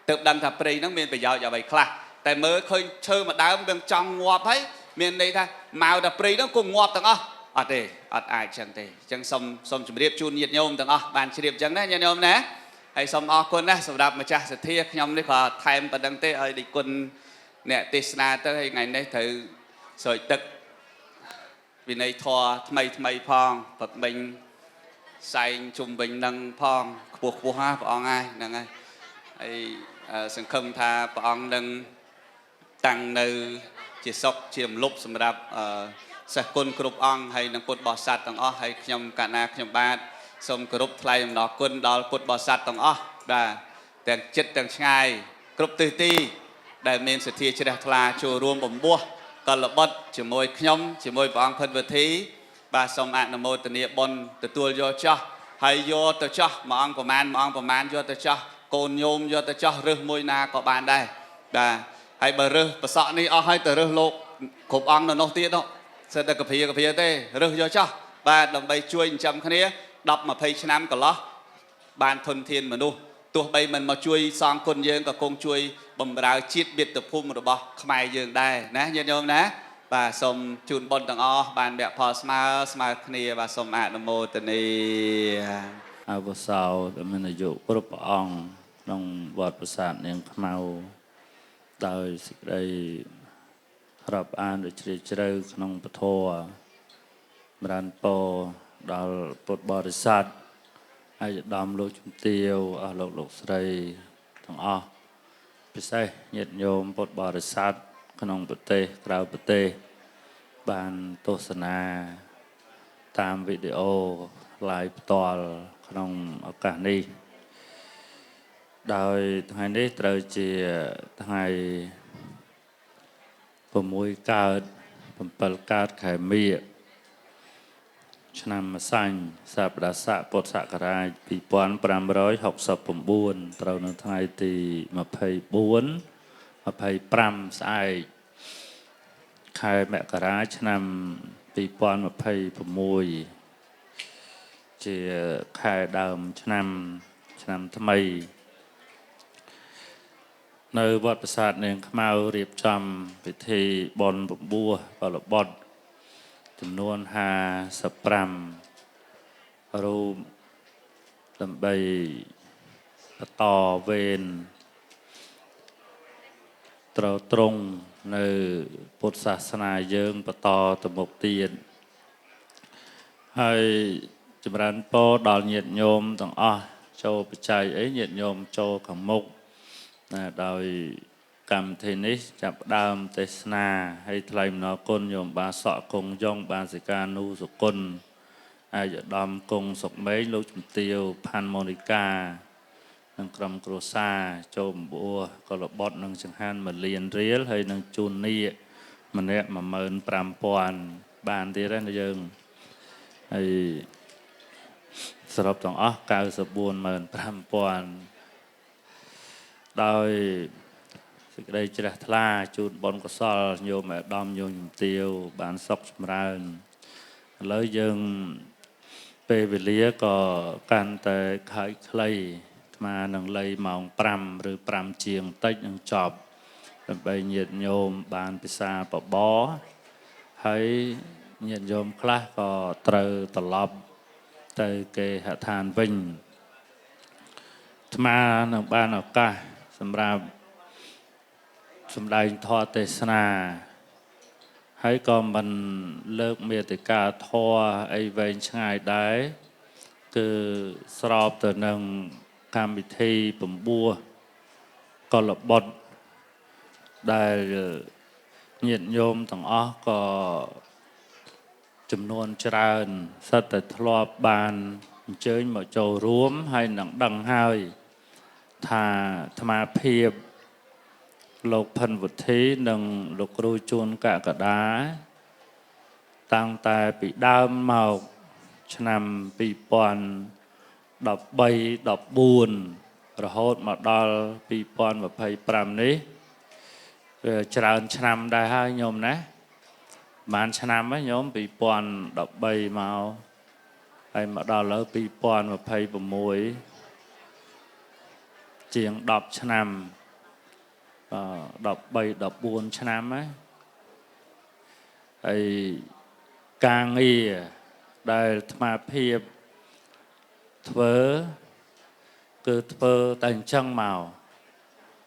ទើបដឹងថាព្រៃហ្នឹងមានប្រយោជន៍អ្វីខ្លះតែមើលឃើញឈើមួយដើមវាចង់ងាប់ហើយមានន័យថាមកតែព្រៃហ្នឹងក៏ងាប់ទាំងអស់អត់ទេអត់អាចចឹងទេអញ្ចឹងសូមជម្រាបជូនញាតិញោមទាំងអស់បានជ្រាបចឹងណាញាតិញោមណាហើយសូមអរគុណណាសម្រាប់ម្ចាស់សទ្ធាខ្ញុំនេះក៏ថែមប៉ុណ្្នឹងទេឲ្យដឹកគុណអ្នកទេសនាទៅហើយថ្ងៃនេះត្រូវស្រោចទឹកវិន័យធម៌ថ្មីផងព្រឹកមិញសែងជុំវិញនឹងផងខ្ពស់ណាព្រះអង្គហើយហ្នឹងហើយសង្ឃឹមថាព្រះអង្គនឹងតាំងនៅជាសុខជាមលប់សម្រាប់សិស្សគុណគ្រប់អង្គហើយនឹងពុទ្ធបរិស័ទទាំងអស់ហើយខ្ញុំកណាខ្ញុំបាទសូមគោរពថ្លែងអំណរគុណដល់ពុទ្ធបរិស័ទទាំងអស់បាទទាំងចិត្តទាំងឆ្ងាយគ្រប់ទិសទីដែលមានសទ្ធាជ្រះថ្លាចូលរួមបំពោះកលបុត្រជាមួយខ្ញុំជាមួយព្រះអង្គភិនវុធីបាទសូមអនុមោទនាបុណ្យទទួលយកចោះហើយយកទៅចោះមួយអង្គប្រមាណយកទៅចោះកូនញោមយកទៅចោះរើសមួយណាក៏បានដែរបាទហើយបើរើសប្រសក់នេះអស់ហើយទៅរើសលោកគ្រប់អង្គនៅនោះទៀតសិតតែកភាទេរើសយកចោះបាទដើម្បីជួយចិញ្ចឹមគ្នា10-20 ឆ្នាំកន្លោះបានធនធានមនុស្សទោះបីមិនមកជួយសងគុណយើងក៏គង់ជួយបំរើជាតិមាតុភូមិរបស់ខ្មែរយើងដែរណាញាតិញោមណាបាទសូមជូនបុណ្យទាំងអស់បានវគ្គផលស្មើគ្នាបាទសូមអនុមោទនាអវសោដែលមានអាយុគ្រប់ព្រះអង្គក្នុងវត្តប្រាសាទនាងខ្មៅដោយសេចក្តីរាប់អានដូចជ្រាលជ្រៅក្នុងពធបរានពរដល់ពុទ្ធបរិស័ទហើយដំលោកជំទាវអស់លោកស្រីទាំងអស់ពិសេសញាតិញោមពុទ្ធបរិស័ទក្នុងប្រទេសក្រៅប្រទេសបានទស្សនាតាមវីដេអូ live ផ្ទាល់ក្នុងឱកាសនេះដោយថ្ងៃនេះត្រូវជាថ្ងៃ6កើត7កើតខែមិញឆ្នាំម្សាញ់សប្តាហ៍ស័កពុទ្ធសករាជ2569ត្រូវនៅថ្ងៃទី24 25ស្អែកខែមករាឆ្នាំ2026ជាខែដើមឆ្នាំថ្មីនៅវត្តប្រាសាទនាងខ្មៅរៀបចំពិធីបុណ្យបំពោះកលបុត្រចំនួន55រូបដើម្បីបន្តវេនត្រូវត្រង់នៅពុទ្ធសាសនាយើងបន្តទៅមុខទៀតហើយចម្រើនពរដល់ញាតិញោមទាំងអស់ចូលបច្ច័យអីញាតិញោមចូលខាងមុខណាដោយកម្មវិធីនេះចាប់ផ្ដើមទេសនាហើយថ្លែងអំណរគុណញោមបាសក់គង់យ៉ងបាសិកានូសុគន្ធអាយដាមគង់សុកមេងលោកជំទាវផាន់ម៉ូនីកានិងក្រុមគ្រួសារចូលបំពោះកលបុត្រនិងចង្ហាន់1លានរៀលហើយនឹងជូននីម្នាក់15000បានទៀតណាយើងហើយសរុបទាំងអស់945,000ដោយស សេចក្តីជ្រះថ្លាជូនបុណ្យកុសលញោមអាដាមញោមជំទាវបានសុខចម្រើនឥឡូវយើងពេលវេលាក៏កាន់តែខើចខ្លីស្មើនឹងលៃម៉ោង5ឬ5ជាងតិចនឹងចប់ដើម្បីញាតិញោមបានពិសាបបរហើយញាតិញោមខ្លះក៏ត្រូវត្រឡប់ទៅគេហដ្ឋានវិញស្មើនឹងបានឱកាសសម្រាប់សម្ដែងធម៌ទេសនាហើយក៏មិនលើកមេតិកាធម៌អីវែងឆ្ងាយដែរគឺស្របទៅនឹងកម្មវិធី9កុលបុត្រដែលញាតិញោមទាំងអស់ក៏ចំនួនច្រើនសិតតែធ្លាប់បានអញ្ជើញមកចូលរួមហើយនឹងដឹងហើយថាអាត្មាភាពលោកផិនវុធីនិងលោកគ្រូជួនកកដាតាំងតែពីដើមមកឆ្នាំ2013 14រហូតមកដល់2025នេះវាច្រើនឆ្នាំដែរហើយញោមណាបានឆ្នាំហ្នឹងញោម2013មកហើយមកដល់ឥឡូវ2026ជាង10ឆ្នាំ13 14ឆ្នាំហ្នឹងហើយការងារដែលអាត្មាភាពធ្វើគឺធ្វើតែអញ្ចឹងមក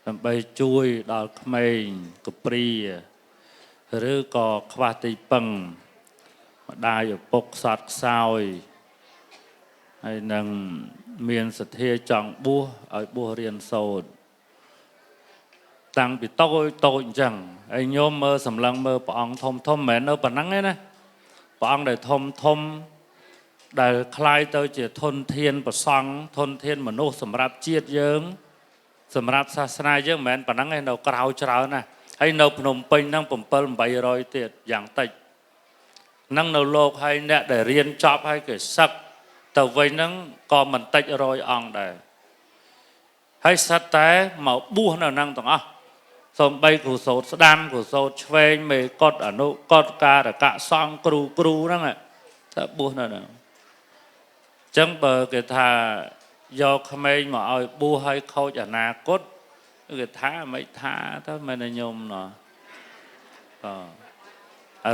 ដើម្បីជួយដល់ក្មេងកព្រាឬក៏ខ្វះទីពឹងម្ដាយឪពុកខ្សត់ខ្សោយហើយនឹងមានសទ្ធាចង់បួសឲ្យបួសរៀនសូត្រតាំងពីតូចអញ្ចឹងហើយញោមមើលសម្លឹងមើលព្រះអង្គធំមិនមែននៅប៉ុណ្ណឹងទេណាព្រះអង្គដែលធំដែលคล้ายទៅជាធនធានប្រសង់ធនធានមនុស្សសម្រាប់ជាតិយើងសម្រាប់សាសនាយើងមិនមែនប៉ុណ្ណឹងទេនៅក្រៅច្រើនណាស់ហើយនៅភ្នំពេញហ្នឹង700-800ទៀតយ៉ាងតិចហ្នឹងនៅលោកហើយអ្នកដែលរៀនចប់ហើយគេសឹកទៅវិញហ្នឹងក៏មិនតិច100អង្គដែរហើយសិតតែមកបួសនៅហ្នឹងទាំងអស់សូម្បីគ្រូសូត្រស្ដាំគ្រូសូត្រឆ្វេងមេកុដអនុកុដការកៈសង្ឃគ្រូហ្នឹងតែបួសនៅហ្នឹងអញ្ចឹងបើគេថាយកក្មេងមកឲ្យបួសឲ្យខូចអនាគតគេថាមិនថាទៅមិនញោមណោះ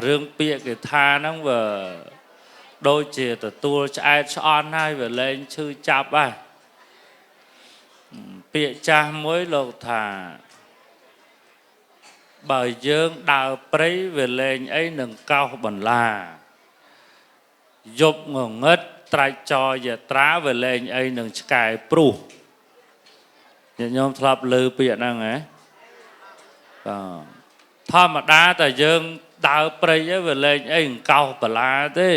រឿងពាក្យគេថាហ្នឹងវាដូចជាទទួលឆ្អែតឆ្អន់ហើយវាលែងឈឺចាប់ហើយពាក្យចាស់មួយលោកថាបើយើងដើរព្រៃវាលែងអីនឹងកោសបន្លាយប់ងងឹតត្រាច់ចយត្រាវាលែងអីនឹងឆ្កែព្រុសញាតិញោមធ្លាប់ឮពាក្យហ្នឹងហ៎ធម្មតាតែយើងដើរព្រៃវាលែងអីកោសបន្លាទេ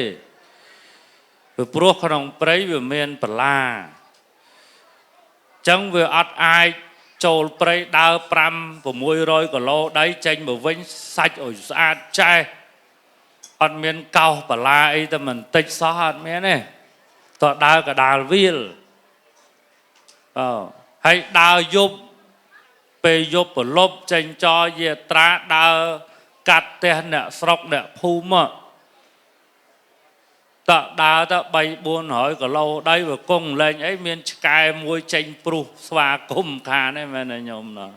ព្រោះក្នុងព្រៃវាមានបន្លាអញ្ចឹងវាអត់អាចចូលព្រៃដើរ500-600គីឡូដៃចេញមកវិញសាច់ឲ្យស្អាតចែអត់មានកោសបន្លាអីតែមិនតិចសោះអត់មានទេតើដើរកដាលវាលហើយដើរយប់ពេលយប់ប្រលប់ចេញចយាត្រាដើរកាត់ផ្ទះអ្នកស្រុកអ្នកភូមិតើដើរទៅ300-400គីឡូដៃវាគង់លែងអីមានឆ្កែមួយចេញព្រុសស្វាគមន៍ខានទេមែនទេញោមណា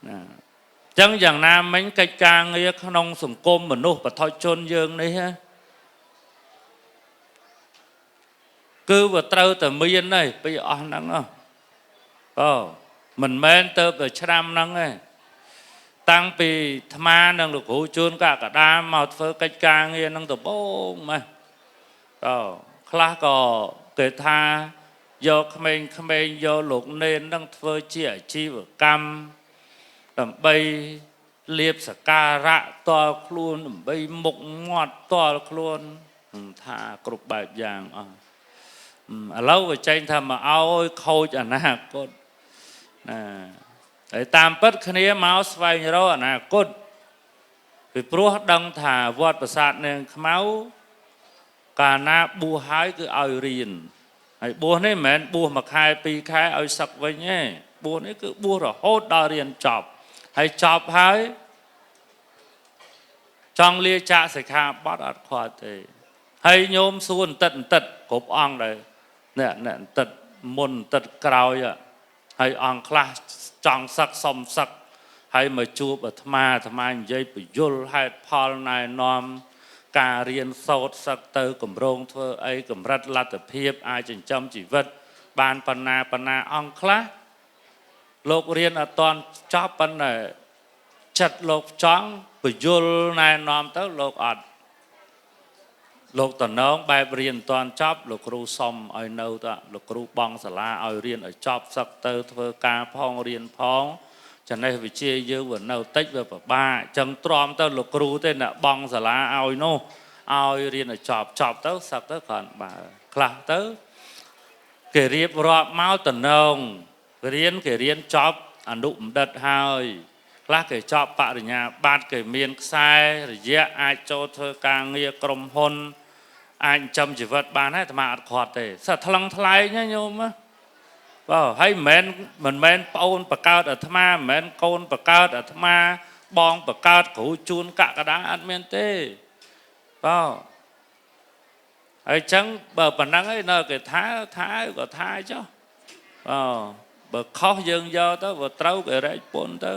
អញ្ចឹងយ៉ាងណាមិញកិច្ចការងារក្នុងសង្គមមនុស្សបឋមជនយើងនេះគឺវាត្រូវតែមានហើយពីអស់ហ្នឹងមិនមែនទៅតែឆ្នាំហ្នឹងទេតាំងពីអាត្មានិងលោកគ្រូជួនកកដាមកធ្វើកិច្ចការងារហ្នឹងដំបូងមកខ្លះក៏គេថាយកក្មេងយកលោកនេនហ្នឹងធ្វើជាអាជីវកម្មដើម្បីលាភសក្ការៈតលខ្លួនដើម្បីមុខមាត់តលខ្លួនថាគ្រប់បែបយ៉ាងអស់ឥឡូវវាចេញថាមកឲ្យខូចអនាគតណាហើយតាមពិតគ្នាមកស្វែងរកអនាគតពីព្រោះដឹងថាវត្តប្រាសាទនាងខ្មៅកាលណាបួសហើយគឺឲ្យរៀនហើយបួសនេះមិនមែនបួស1ខែ2ខែឲ្យសឹកវិញទេបួសនេះគឺបួសរហូតដល់រៀនចប់ ហើយចប់ហើយចង់លាចាកសិក្ខាបទអត់ខ្វល់ទេហើយញោមសួរបន្តិចគ្រប់អង្គដែរអ្នកបន្តិចមុនបន្តិចក្រោយហើយអង្គខ្លះចង់សឹកសុំសឹកហើយមកជួបអាត្មានិយាយពយល់ហេតុផលណែនាំការរៀនសូត្រសឹកទៅកម្រងធ្វើអីកម្រិតលទ្ធភាពអាចចិញ្ចឹមជីវិតបានបណ្ណាអង្គខ្លះលោករៀនអត់តាន់ចប់ប៉ុន្តែចិត្តលោកចង់ពយល់ណែនាំទៅលោកអត់លោកតំណងបែបរៀនអត់តាន់ចប់លោកគ្រូសុំឲ្យនៅទៅលោកគ្រូបងសាលាឲ្យរៀនឲ្យចប់សឹកទៅធ្វើការផងរៀនផងចំណេះវិជ្ជាយើងវានៅតិចវាពិបាកអញ្ចឹងទ្រាំទៅលោកគ្រូទេអ្នកបងសាលាឲ្យនោះឲ្យរៀនឲ្យចប់ទៅសឹកទៅគ្រាន់បើខ្លះទៅគេរៀបរាប់មកតំណងគេរៀនចប់អនុបណ្ឌិតហើយខ្លះគេចប់បរិញ្ញាបត្រគេមានខ្សែរយៈអាចចូលធ្វើការងារក្រុមហ៊ុនអាចចិញ្ចឹមជីវិតបានហើយអាត្មាអត់ខ្វាត់ទេសត្វថ្លឹងថ្លែងណាញោមបាទហើយមិនមែនប្អូនបកើតអាត្មាមិនមែនកូនបកើតអាត្មាបងបកើតគ្រូជួនកកដាអត់មានទេបាទហើយចឹងបើប៉ុណ្ណឹងឯងនៅគេថាក៏ថាចុះបើខុសយើងយកទៅបើត្រូវគេរែកពុនទៅ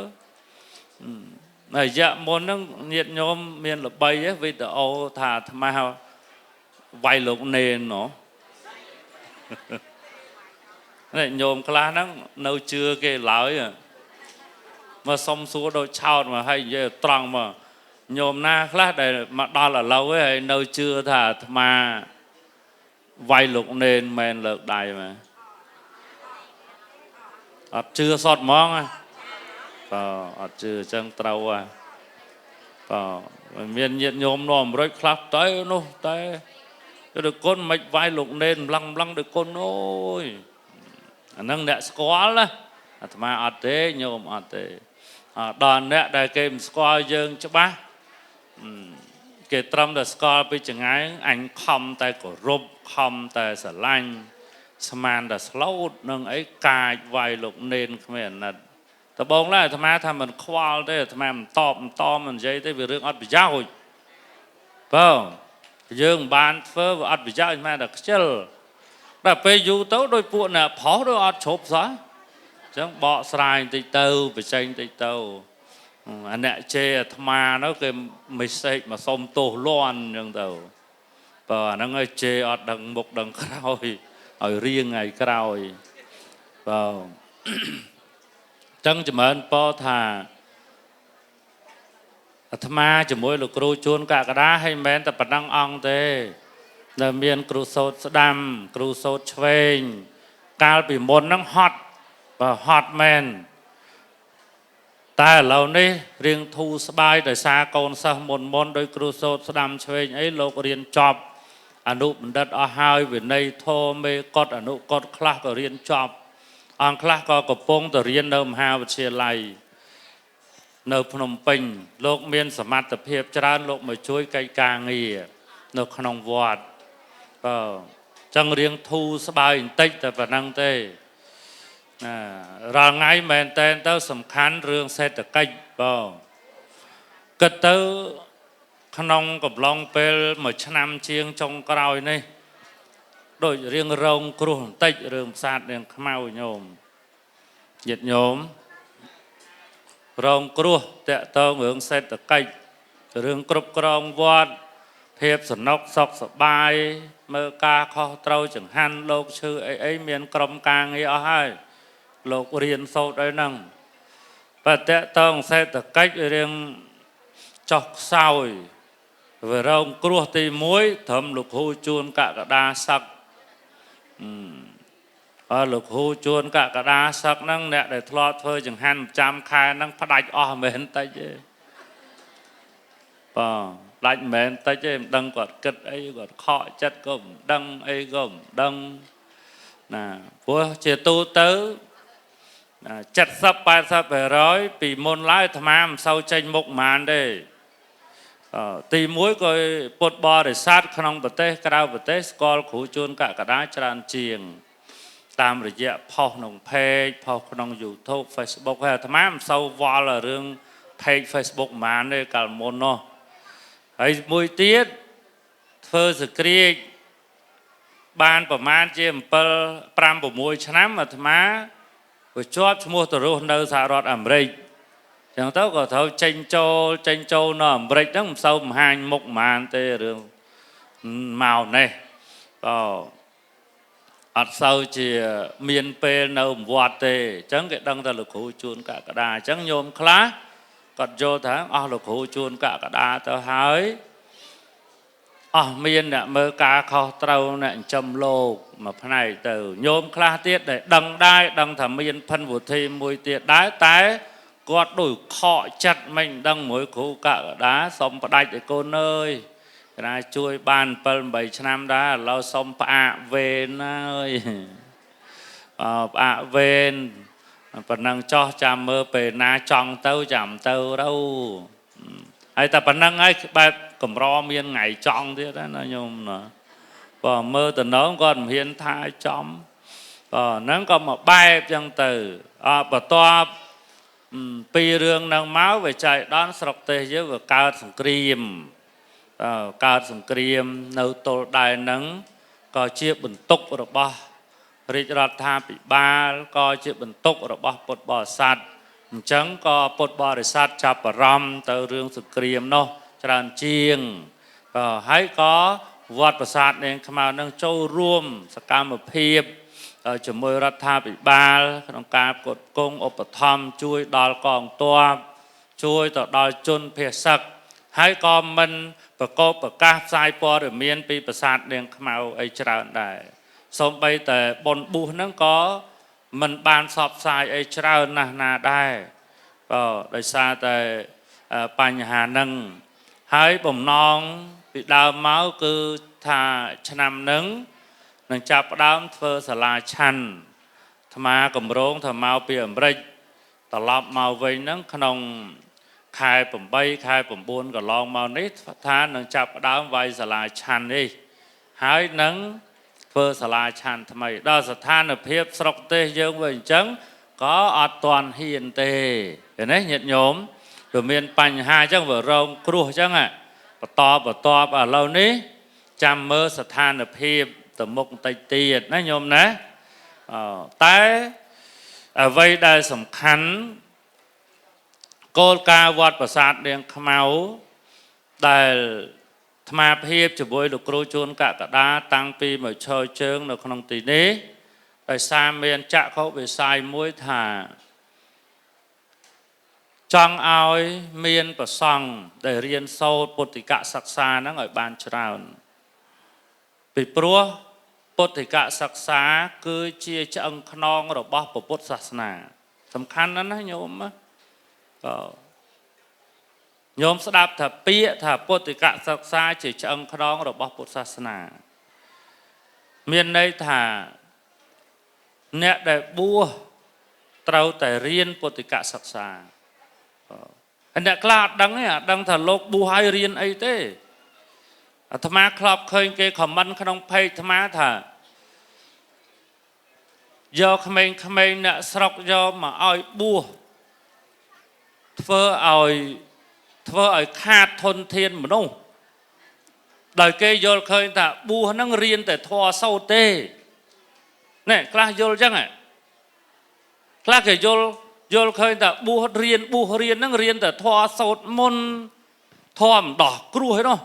រយៈមុនហ្នឹងញាតិញោមមានល្បីវីដេអូថាអាត្មាវាយលោកនេនណោះនេះញោមខ្លះហ្នឹងនៅជឿគេឡើយមកសុំសួរដូចឆោតមកហើយនិយាយត្រង់មកញោមណាខ្លះដែលមកដល់ឥឡូវហើយនៅជឿថាអាត្មាវាយលោកនេនមែនលើកដៃមកអត់ជឿសតហ្មងអត់ជឿអញ្ចឹងត្រូវមានញាតិញោមនាំរុចខ្លះទៅនោះតែដូចគុណមិនវាយលោកនេនម្លឹងដូចគុណអូយអាហ្នឹងអ្នកស្គាល់ណាអាត្មាអត់ទេញោមអត់ទេដល់អ្នកដែលគេមិនស្គាល់យើងច្បាស់គេត្រឹមតែស្គាល់ពីចងាយអញខំតែគោរពខំតែស្រឡាញ់ស្មានតែស្លូតនឹងអីកាចវាយលោកនេនគ្មានអាណិតតបងឡើយអាត្មាថាមិនខ្វល់ទេអាត្មាមិនតមិននិយាយទេវារឿងអត់ប្រយោជន៍បងយើងបានធ្វើវាអត់ប្រយោជន៍អាត្មាតែខ្ជិលដល់ពេលយូរទៅដោយពួកអ្នកប្រុសដូចអត់ឈប់សោះអញ្ចឹងបកស្រាយបន្តិចទៅបញ្ចេញបន្តិចទៅអាអ្នកជេរអាត្មានោះគេមេសេចមកសុំទោសលាន់អញ្ចឹងទៅបើអាហ្នឹងឲ្យជេរអត់ដឹងមុខដឹងក្រោយឲ្យរៀងថ្ងៃក្រោយបើចឹងចម្រើនពរថាអាត្មាជាមួយលោកគ្រូជួនកកដាហើយមិនមែនតែប៉ុណ្ណឹងអង្គទេនៅមានគ្រូសូត្រស្ដាំគ្រូសូត្រឆ្វេងកាលពីមុនហ្នឹងហត់មែនតែឥឡូវនេះរៀងធូរស្បើយដោយសារកូនសិស្សមុនដោយគ្រូសូត្រស្ដាំឆ្វេងអីលោករៀនចប់អនុបណ្ឌិតអស់ហើយវិន័យធម៌មេកតអនុកតខ្លះក៏រៀនចប់អង្គខ្លះក៏កំពុងទៅរៀននៅមហាវិទ្យាល័យនៅភ្នំពេញលោកមានសមត្ថភាពច្រើនលោកមកជួយកិច្ចការងារនៅក្នុងវត្តចឹងរៀងធូរស្បើយបន្តិចតែប៉ុណ្្នឹងទេរាល់ថ្ងៃមែនតែនទៅសំខាន់រឿងសេដ្ឋកិច្ចគិតទៅក្នុងកំឡុងពេលមួយឆ្នាំជាងចុងក្រោយនេះដូចរៀងរងគ្រោះបន្តិចរឿងផ្សាតរឿងខ្មៅញោមញាតិញោមរងគ្រោះតាក់ទងរឿងសេដ្ឋកិច្ចរឿងគ្រប់គ្រងវត្តភាពសំណុកសុខសប្បាយមើលការខុសត្រូវចង្ហាន់លោកឈឺអីមានក្រុមការងារអស់ហើយលោករៀនសូត្រអីហ្នឹងបើតាក់ទងសេដ្ឋកិច្ចរឿងចុះខ្សោយវារងគ្រោះទី1ត្រឹមលោកគ្រូជួនកកដាសឹកលោកគ្រូជួនកកដាសឹកហ្នឹងអ្នកដែលធ្លាប់ធ្វើចង្ហាន់ប្រចាំខែហ្នឹងផ្ដាច់អស់មិនមែនតិចទេផ្ដាច់មិនមែនតិចទេមិនដឹងគាត់គិតអីគាត់ខកចិត្តក៏មិនដឹងអីក៏មិនដឹងណាព្រោះជាទូទៅ70-80% ពីមុនឡើយអាត្មាមិនសូវចេញមុខហ្មងទេទី1ក៏ពុទ្ធបរិស័ទក្នុងប្រទេសក្រៅប្រទេសស្គាល់គ្រូជួនកកដាច្រើនជាង តាមរយៈផុសក្នុង page ផុសក្នុង YouTube Facebook ហើយអាត្មាមិនសូវវល់រឿង page Facebook ប៉ុន្មានទេកាលមុននោះហើយមួយទៀតធ្វើសក្រាចបានប្រមាណជា7 5 6ឆ្នាំអាត្មាក៏ជាប់ឈ្មោះទៅរស់នៅសហរដ្ឋអាមេរិកចឹងទៅក៏ត្រូវចេញចូលនៅអាមេរិកហ្នឹងមិនសូវបង្ហាញមុខប៉ុន្មានទេរឿងមកនេះក៏អត់សូវជាមានពេលនៅវត្តទេអញ្ចឹងគេដឹងតែលោកគ្រូជួនកក្កដាអញ្ចឹងញោមខ្លះគាត់យល់ថាអស់លោកគ្រូជួនកក្កដាទៅហើយអស់មានអ្នកមើលការខុសត្រូវអ្នកចិញ្ចឹមលោកមួយផ្នែកទៅញោមខ្លះទៀតដែលដឹងដែរដឹងថាមានផិនវិធីមួយទៀតដែរតែគាត់ដូចខកចិត្តមិនដឹងមួយគ្រូកក្កដាសុំផ្ដាច់ឲ្យកូនអើយណាជួយបាន7 8ឆ្នាំដែរឥឡូវសុំផ្អាកវេនហើយផ្អាកវេនប៉ុណ្ណឹងចោះចាំមើលពេលណាចង់ទៅចាំទៅហើយតែប៉ុណ្ណឹងហើយបែបកម្រមានថ្ងៃចង់ទៀតណាញោមណាបើមើលតំណងគាត់មិនហ៊ានថាចំហ្នឹងក៏មកបែបចឹងទៅបន្ទាប់ពីរឿងហ្នឹងមកវាចៃដន្យស្រុកទេសយើងវាកើតសង្គ្រាមកើតសង្គ្រាមនៅទល់ដែរហ្នឹងក៏ជាបន្ទុករបស់រាជរដ្ឋាភិបាលក៏ជាបន្ទុករបស់ពុទ្ធបរិស័ទអញ្ចឹងក៏ពុទ្ធបរិស័ទចាប់អារម្មណ៍ទៅរឿងសង្គ្រាមនោះច្រើនជាងហើយក៏វត្តប្រាសាទនាងខ្មៅនឹងចូលរួមសកម្មភាពជាមួយរដ្ឋាភិបាលក្នុងការផ្គត់ផ្គង់ឧបត្ថម្ភជួយដល់កងទ័ពជួយទៅដល់ជនភេសជ្ជៈហើយក៏មិនប្រកបប្រកាសផ្សាយព័ត៌មានពីប្រាសាទនាងខ្មៅអីច្រើនដែរសូម្បីតែបុណ្យបួសហ្នឹងក៏មិនបានផ្សព្វផ្សាយអីច្រើនណាស់ណាដែរដោយសារតែបញ្ហាហ្នឹងហើយបំណងពីដើមមកគឺថាឆ្នាំហ្នឹងនឹងចាប់ផ្ដើមធ្វើសាលាឆាន់អាត្មាកម្រងថាមកពីអាមេរិកត្រឡប់មកវិញហ្នឹងក្នុងខែ8ខែ9កន្លងមកនេះថានឹងចាប់ផ្ដើមវាយសាលាឆាន់នេះហើយនឹងធ្វើសាលាឆាន់ថ្មីដល់ស្ថានភាពស្រុកទេសយើងវិញអញ្ចឹងក៏អត់ទាន់ហ៊ានទេឃើញទេញាតិញោមវាមានបញ្ហាអញ្ចឹងវារងគ្រោះអញ្ចឹងបន្តឥឡូវនេះចាំមើលស្ថានភាពទៅមុខបន្តិចទៀតណាញោមណាតែអ្វីដែលសំខាន់គោលការណ៍វត្តប្រាសាទនាងខ្មៅដែលអាត្មាភាពជាមួយលោកគ្រូជួនកក្កដាតាំងពីមកឈរជើងនៅក្នុងទីនេះដោយសារមានចក្ខុវិស័យមួយថាចង់ឲ្យមានប្រសង់ដែលរៀនសូត្រពុទ្ធិកសិក្សាហ្នឹងឲ្យបានច្រើនពីព្រោះពុទ្ធិកសិក្សាគឺជាឆ្អឹងខ្នងរបស់ពុទ្ធសាសនាសំខាន់ណាស់ណាញោមញោមស្ដាប់ថាពាក្យថាពុទ្ធិកសិក្សាជាឆ្អឹងខ្នងរបស់ពុទ្ធសាសនាមានន័យថាអ្នកដែលបួសត្រូវតែរៀនពុទ្ធិកសិក្សាអ្នកខ្លះអត់ដឹងទេដឹងថាលោកបួសហើយរៀនអីទេអាត្មាធ្លាប់ឃើញគេខមមិនក្នុងเพจអាត្មាថាយកក្មេងៗអ្នកស្រុកយកមកឲ្យបួសធ្វើឲ្យខាតធនធានមនុស្សដោយគេយល់ឃើញថាបួសហ្នឹងរៀនតែធម៌សូត្រទេណែខ្លះយល់អញ្ចឹងខ្លះគេយល់ឃើញថាបួសរៀនហ្នឹងរៀនតែធម៌សូត្រមុនធម៌ម្ដោះគ្រោះឯនោះ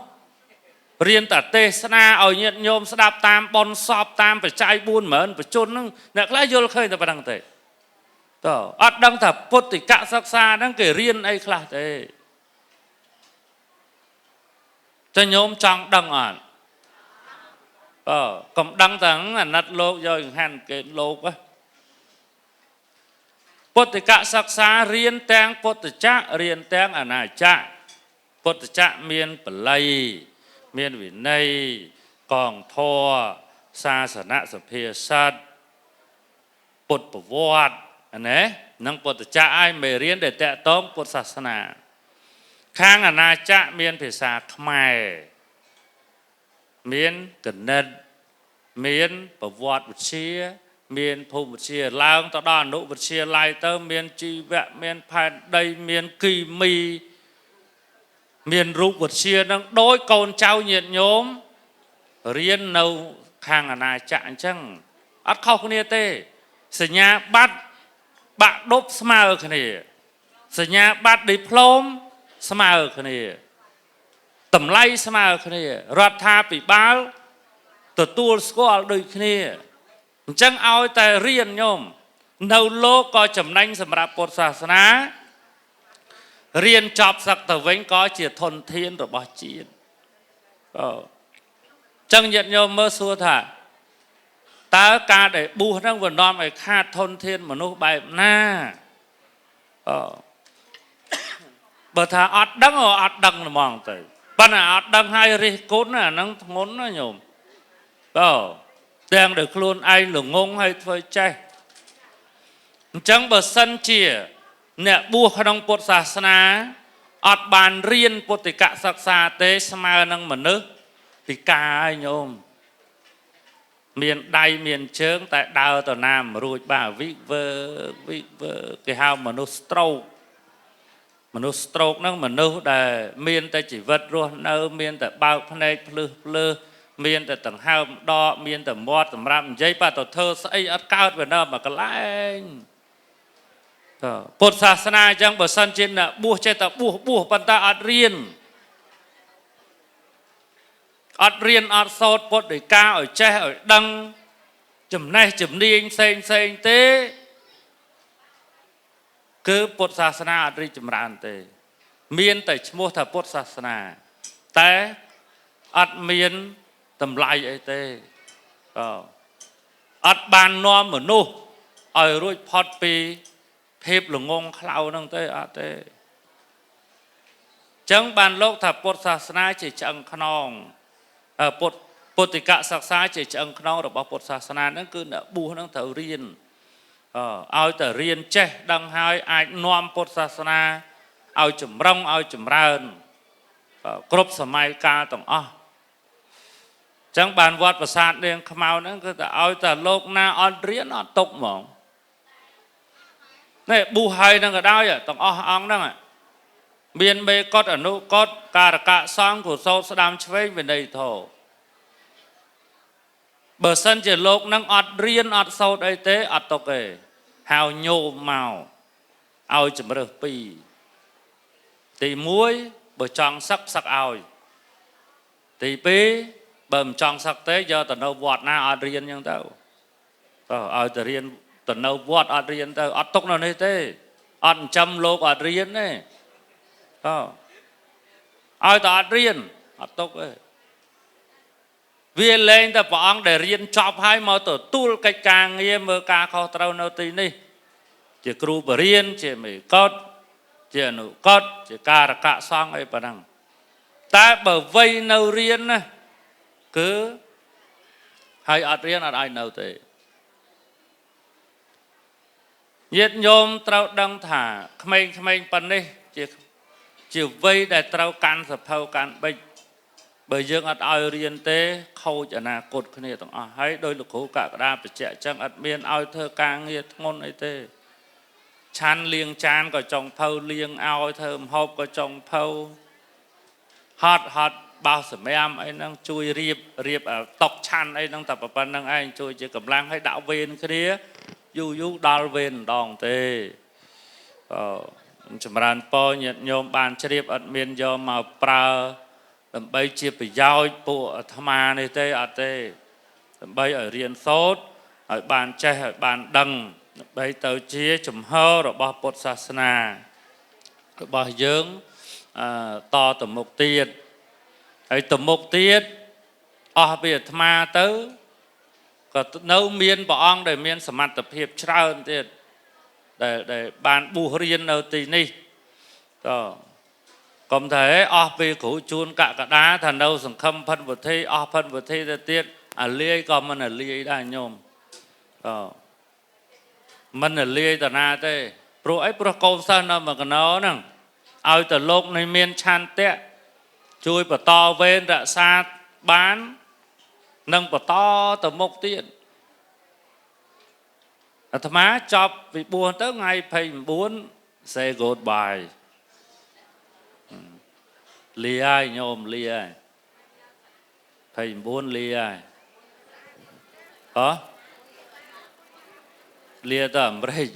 រៀនតែទេសនាឲ្យញាតិញោមស្ដាប់តាមបនសពតាមបច្ច័យ40000បជនហ្នឹងអ្នកខ្លះយល់ឃើញតែប៉ុណ្្នឹងទេអត់ដឹងថាពុទ្ធិកសិក្សាហ្នឹងគេរៀនអីខ្លះទេតែញោមចង់ដឹងអត់កុំដឹងតែអាណិតលោកយកចង្ហាន់គេលោកពុទ្ធិកសិក្សារៀនទាំងពុទ្ធចក្ររៀនទាំងអនាចក្រពុទ្ធចក្រមានបល័យមានវិន័យកងធម៌សាសនសភាសិទ្ធពុទ្ធប្រវត្តិណានឹងពុទ្ធចក្រឲ្យមេរៀនដែលតកតងពុទ្ធសាសនាខាងអាណាចក្រមានភាសាខ្មែរមានគណិតមានប្រវត្តិវិទ្យា miền phù vật chia lang tao đòn nụ vật chia lại tớ miền chi vẹn miền phàn đây miền kỳ mì miền rục vật chia đang đôi con trao nhiệt nhóm riêng nâu khang ở này chạng chăng ắt khóc nia tê sờ nhà bắt bạn đốt smile cái này sờ nhà bắt diplom smile cái này tầm lay smile cái này rát tha bị báo từ tua school đôi cái này chẳng ao tại riêng nhôm nâu lô có chấm nanh sầm rạp bột sa ná riêng chọc sặc tờ vĩnh có chỉ thôn thiên rồi bỏ chiến chẳng nhận nhôm mơ xua thả ta ca để bu năng vườn non phải khát thôn thiên mà nó bài na bờ thà ọt đắng ở ọt đắng là mong tới ban là ọt đắng hai ri cốn là nắng ngốn nó nhôm đang được luôn ai lủng ngông hay thôi chay chẳng bờ sân chìa nè bua khăn bột sa na ọt bàn riêng bột thì cả sạc xa tế sama năng mà nước thì ca ai nhôm miền Tây miền trướng tại đào tờ Nam rồi bà viết vơ cái hao mà nó stroke nó mà nó để miền Tây chỉ vật luôn nó miền Tây bao phân này lơ miền Tây tầng hao đo miền Tây mót tầm ram giấy ba tờ thơ say ắt cao về nơi mà cái lạnh bột sa na chẳng bờ sân trên là bua che ta bua bàn ta ắt riêng ọt sốt bột để ca ở che ở đăng chùm này chùm đi anh xây tế cứ bột sa na ọt riêng chùm rạn tế miên tại mua thả bột sa na tế ọt miên tầm lại ấy tế ọt bàn non mở nô ở rồi phọt bì phép là ngon khlau năng tế ọt tế chẳng bàn lốc thả bột sa na chỉ chẳng khăn nòng bột thì cả sắc xa chỉ chẳng khăn rồi bảo bột sa na nó cứ nợ bù nó thở riêng ao thở riêng che đăng hai ai nom bột sa na ao chùm rong ao chùm rơn cướp sờ mai ca tổng chẳng bàn vót và sát đen khmau nó cứ ao thở lốc na on riêng on tục mỏng này bù hai nó ở đâu vậy tổng ong đó à miền bê cốt ở nụ cốt cả sang của sâu sẽ đam chơi về đây thổ bờ sân chỉ lục năng ọt riêng ọt sâu đây tế ọt tộc kề hào nhô màu ao chấm được pì thì muối bờ tròn sắc ao thì pí bầm tròn sắc tế do tận đâu vọt na ọt riêng như tao ao tận riêng tận đâu vọt ọt riêng tao ọt tộc nào đây tế ọt châm lô ọt riêng này ai ta riêng tốt ấy viên lên ta bỏ để riêng chọc hai màu tổ tu cái càng nghiêm mơ ca khó trâu nâu tì ní chỉ cừu bờ riêng chỉ mày cốt chỉ nụ cốt chỉ ca là cả sang ấy bà năng ta bờ vây nâu riêng nè cứ hay ở riêng ở ai nâu tì nhiệt nhôm trâu đăng thả khmênh bần đi chiều vây để trâu can sập thâu can bệnh bởi dương ắt ai riêng tế khâu cho na cột cái này tổng hay đôi lục khổ cả đa phải trẻ chẳng ắt miên ai thơ càng nghe ngôn ấy tế chan liêng chan có trong thâu liêng ao thơm hộp có trong thâu hot bao sớm em ấy năng chui riệp ở tộc chan ấy năng tập ở bên năng anh chui chỉ cầm lang hay đạo viên cái đĩa du đào viên đòn tế chấm ran po nhiệt nhôm bàn chếp ắt miên do màu pra đầm bay chia bị giao bộ tham này tê tê đầm bay ở riêng sốt ở bàn che ở bàn đằng bay tới chia chấm hơ rồi bao bột sa na rồi bao dưỡng to tầm một tiết ấy tầm một tiết bây giờ tham tới có nấu miên bỏ ong để miên sắm mặt tập hiệp trao tiết để bàn bù riêng ở tì ni còn thế về cụ chuôn cả đá thành đâu sừng khâm phân vật thi phân vật thi ra tiết lia còn mình lia đã nhôm mình lia từ na thế pro ấy pro câu sao nó mà cái nó nè ao từ lúc này miên chan té chui bờ to ven đã xa bán nâng bờ to từ một tiết អាត្មាចប់ពីបួសទៅថ្ងៃ24 say goodbye លាហើយញោមលាហើយ29លាហើយលាទៅអាមេរិក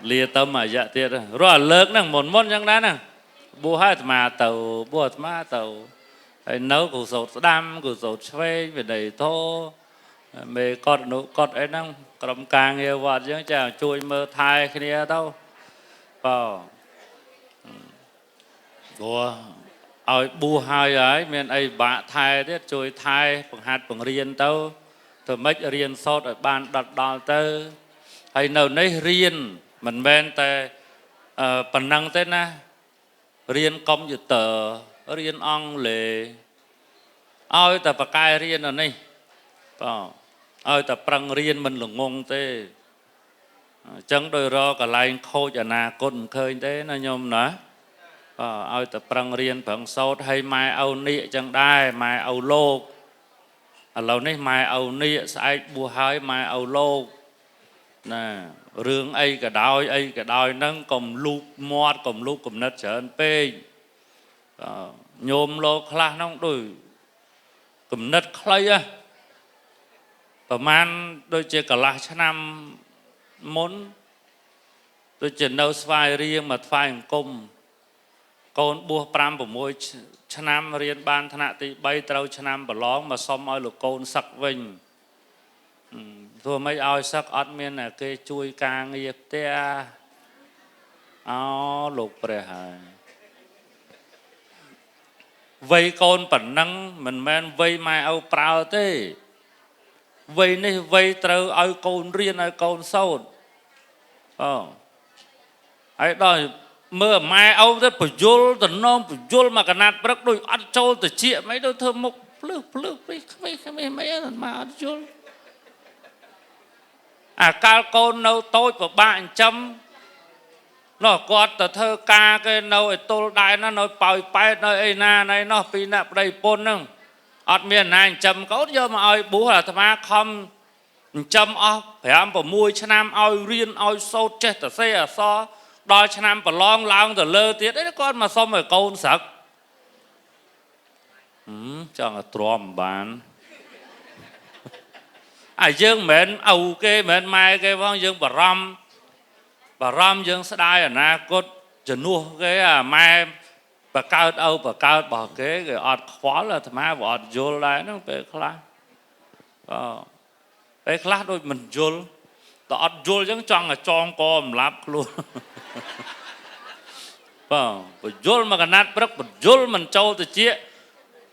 លាទៅមួយរយៈទៀតរាល់លើកហ្នឹងមុនអញ្ចឹងដែរហ្នឹងបួសឲ្យអាត្មាទៅបួសអាត្មាទៅហើយនៅគូសោតស្ដាំគូសោតឆ្វេងវិន័យធោមេកត់អនុកត់អីហ្នឹងក្រុមការងារវត្តអញ្ចឹងចាជួយមើលថែគ្នាទៅបាទព្រោះឲ្យបួសហើយមានអីបាក់ថែទៀតជួយថែបង្ហាត់បង្រៀនទៅធ្វើម៉េចរៀនសូត្រឲ្យបានដល់ទៅហើយនៅនេះរៀនមិនមែនតែប៉ុណ្ណឹងទេណារៀនកុំព្យូទ័ររៀនអង់គ្លេសឲ្យតែបកកែរៀននៅនេះបាទឲ្យតែប្រឹងរៀនមិនល្ងងទេអញ្ចឹងដោយរកកន្លែងខូចអនាគតមិនឃើញទេណាញោមណាឲ្យតែប្រឹងរៀនប្រឹងសូត្រឲ្យម៉ែឪនាគអញ្ចឹងដែរម៉ែឪលោកឥឡូវនេះម៉ែឪនាគស្អែកបួសហើយម៉ែឪលោកណារឿងអីក៏ដោយហ្នឹងកុំលូកមាត់កុំលូកគំនិតច្រើនពេកញោមលោកខ្លះហ្នឹងដូចគំនិតខ្លីប្រហែលដូចជាកន្លះឆ្នាំមុនដូចជានៅស្វាយរៀងមកថ្វាយអង្គមកូនបួស5 6ឆ្នាំរៀនបានថ្នាក់ទី3ត្រូវឆ្នាំប្រឡងមកសុំឲ្យលោកកូនសឹកវិញធ្វើម៉េចឲ្យសឹកអត់មានគេជួយការងារផ្ទះលោកព្រះហើយវ័យកូនប៉ុណ្ណឹងមិនមែនវ័យម៉ែឪប្រើទេវ័យនេះវ័យត្រូវឲ្យកូនរៀនឲ្យកូនសូត្រហើយដល់មើលម៉ែឪទៅបញ្យលតំណងបញ្យលមកកណាត់ព្រឹកដូចអត់ចូលទៅជាមិនទៅធ្វើមុខភ្លឺពេកក្មេងមិនមកអត់យល់អាកាលកូននៅតូចពិបាកចិញ្ចឹមនោះគាត់ទៅធ្វើការគេនៅឯទល់ដែរណានៅប៉ោយប៉ែតនៅអីណាណៃនោះពីណាប្តីពុនហ្នឹងអត់មានណាចិញ្ចឹមកូនយកមកឲ្យបួសអាត្មាខំចិញ្ចឹមអស់5 6ឆ្នាំឲ្យរៀនឲ្យសូត្រចេះតែសេអក្សរដល់ឆ្នាំប្រឡងឡើងទៅលើទៀតអីគាត់មកសុំឲ្យកូនសឹកចង់ឲ្យទ្រាំបានយើងមិនមែនឪគេមិនមែនម៉ែគេផងយើងបារម្ភយើងស្ដាយអនាគតជំនួសគេម៉ែបកើតឪបកើតរបស់គេអត់ខ្វល់អាត្មាក៏អត់យល់ដែរហ្នឹងពេលខ្លះពេលខ្លះដូចមិនយល់តែអត់យល់អញ្ចឹងចង់ឲ្យចងកសម្លាប់ខ្លួនបញ្យលមកកណាត់ព្រឹកបញ្យលមិនចូលទៅជា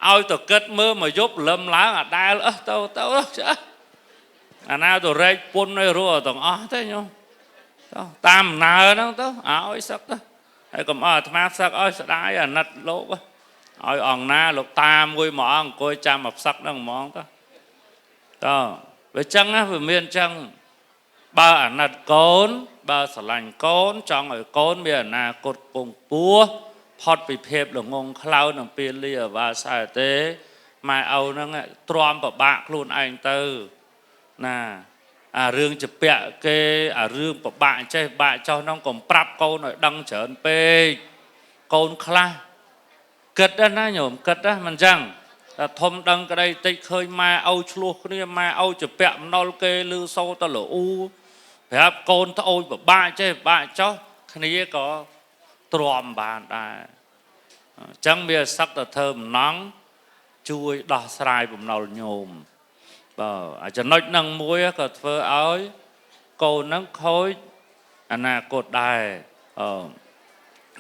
ឲ្យទៅគិតមើលមកយប់លឹមឡើងអាដែលទៅអាណាទៅរែកពុនឲ្យរស់ទាំងអស់ទេញោមតាមដំណើរហ្នឹងទៅឲ្យសឹកទៅហើយកុំឲ្យអាត្មាសឹកឲ្យស្ដាយអាណិតលោកឲ្យអង្គណាលោកតាមួយមកអង្គុយចាំមកសឹកហ្នឹងហ្មងទៅវាចឹងណាវាមានចឹងបើអាណិតកូនបើស្រឡាញ់កូនចង់ឲ្យកូនមានអនាគតពងពោះផុតពីភាពល្ងងខ្លៅនឹងពេលលាអាវាសែទេម៉ែឪហ្នឹងទ្រាំពិបាកខ្លួនឯងទៅណាអារឿងជពាក់គេអារឿងពិបាកចេះបាក់ចោះហ្នឹងកុំប្រាប់កូនឲ្យដឹងច្រើនពេកកូនខ្លះគិតណាញោមគិតណាមិនចឹងតែធំដឹងក្តីតិចឃើញម៉ែឪឆ្លោះគ្នាម៉ែឪជពាក់ម្ដុលគេលឺសូទៅលអ៊ូប្រាប់កូនត្អូញពិបាកចេះពិបាកចោះគ្នាក៏ទ្រាំបានដែរអញ្ចឹងវាសឹកទៅធ្វើបំណងជួយដោះស្រាយបំណុលញោមអាចំណុចហ្នឹងមួយក៏ធ្វើឲ្យកូនហ្នឹងខូចអនាគតដែរ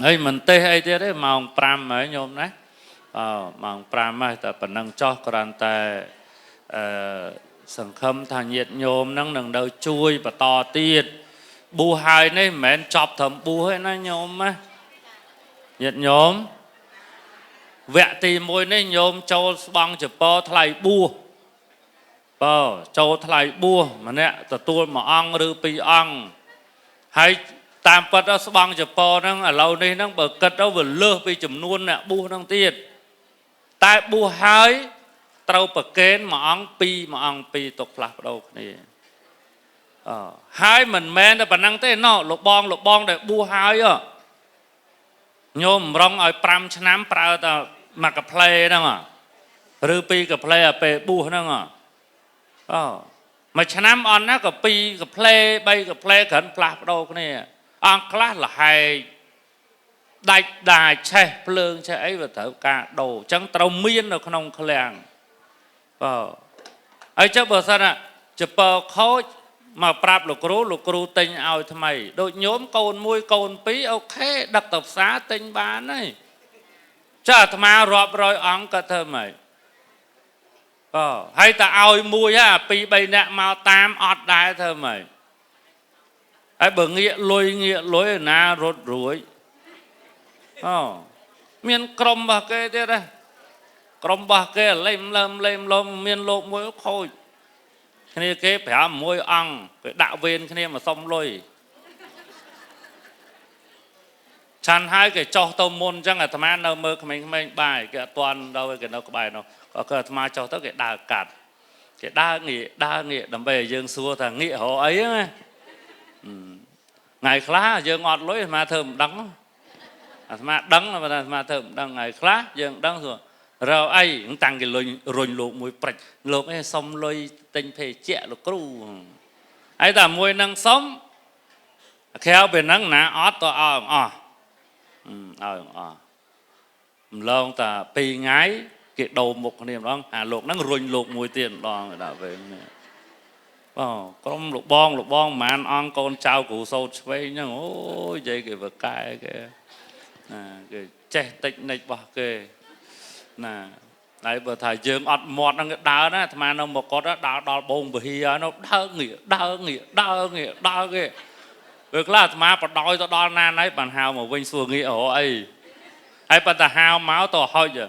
ហើយមិនទេអីទៀតទេម៉ោង5ហើយញោមណាម៉ោង5ហើយតែប៉ុណ្ណឹងចោះគ្រាន់តែសង្ឃឹមថាញាតិញោមហ្នឹងនឹងនៅជួយបន្តទៀតបួសហើយនេះមិនមែនចប់ត្រឹមបួសទេណាញោមណាញាតិញោមវគ្គទី1នេះញោមចូលស្បង់ចពថ្លៃបួសចូលថ្លៃបួសម្នាក់ទទួល1អង្គឬ2អង្គហើយតាមពិតទៅស្បង់ចពហ្នឹងឥឡូវនេះហ្នឹងបើគិតទៅវាលើសពីចំនួនអ្នកបួសហ្នឹងទៀតតែបួសហើយត្រូវប្រកេន1អង្គ2ទុកផ្លាស់ប្ដូរគ្នា hai mình men là bản năng thế nó lục bong để bu hai á nhôm rong ở pram chám pra ta mà cà play đó mà rư pi cà play à pe bu đó mà mà chám on nó cà pi cà play khẩn plap đâu cái này on class là hai đài che plương che ấy và thở cả đầu trắng trâu miên ởក្នុងឃ្លាំងấy chắc bữa sau nè chụp khó mà prap lục rú tinh ao tham mày đội nhóm cồn mui cồn pí ok đặt tập xá tinh bán này chả tham mà rọp rồi ong cả thơ mày hay ta ao mui ha pí bay nè màu tam ọt đai thơ mày ấy bữa nghĩa lối na rốt rủi miền crom bà kê thế đây crom bà kê lem lom miền lộp mũi khôi cái này phải môi ăn phải đạo viên cái này mà xong lôi chăn hai cái cho tàu môn chẳng là tham ăn đâu mơ mình bài cái toàn đâu cái đâu có bài nào có cái tham cho tới cái đà cạt cái đa nghĩa đầm về dương xua thằng nghĩa họ ấy á ngày khá dương ngọt lối mà thơm đắng mà đắng là mà thơm đắng ngày khá dương đắng rồi rồi ai cũng tăng cái rồi lụt mùi bạch lụt ấy xong lôi tinh phê chẹ lụt cừu ấy ta mùi năng sống khéo bên năng ná ót to lâu ta pi ngái cái đầu một niệm đó lụt năng rồi lụt mùi tiền đó người ta về có lụt bong mà ăn con trao củ sâu chơi nhá ôi vậy cái vật cái cái che tịnh này bỏ kề nè đấy bữa thầy dương ọt mọt nó đá đó mà nó một con đó đá bông bự hi nó đỡ nghĩa việc là mà bắt đói tao đo nan đấy bàn hào mà vinh xuồng nghĩa ở ấy hay bàn ta hào máu tao hơi giờ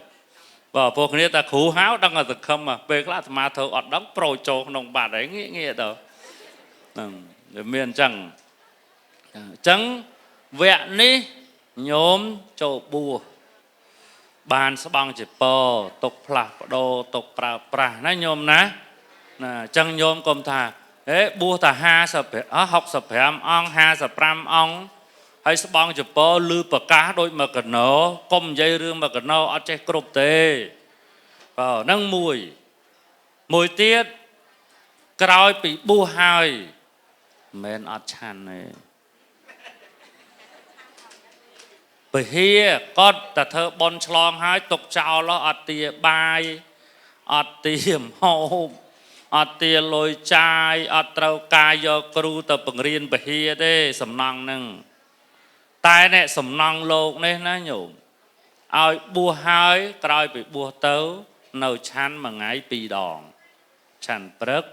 và phố kia ta khú háo đang là thực không mà việc là mà thợ ọt đóng pro cho nông bà đấy nghĩa đó miền chẳng vẹn đi nhóm châu bùa bàn sắp bằng chỉ bò tục phạt đồ tục pra nãy nhôm ná chẳng nhôm công thà đấy bùa thà ha sập học sập hẻm ong ha sập ram ong hay sắp bằng chỉ bò lư bờ cá đôi mà cần nó công dây rương mà cần nó ở trên cột tê nâng mùi tiết còi bị bùa hai men ở chan này bởi hia con ta thơ bon chlong hai tục chào lo ở tia bài ở tia màu ở tia lôi chai ở trâu cài do kêu tập bằng riêng bởi hia đấy sầm năng nưng tai này sầm năng lột này nó nhủ ai bùa hai còi bị bùa tấu nấu chan mà ngay pì đòn chan prất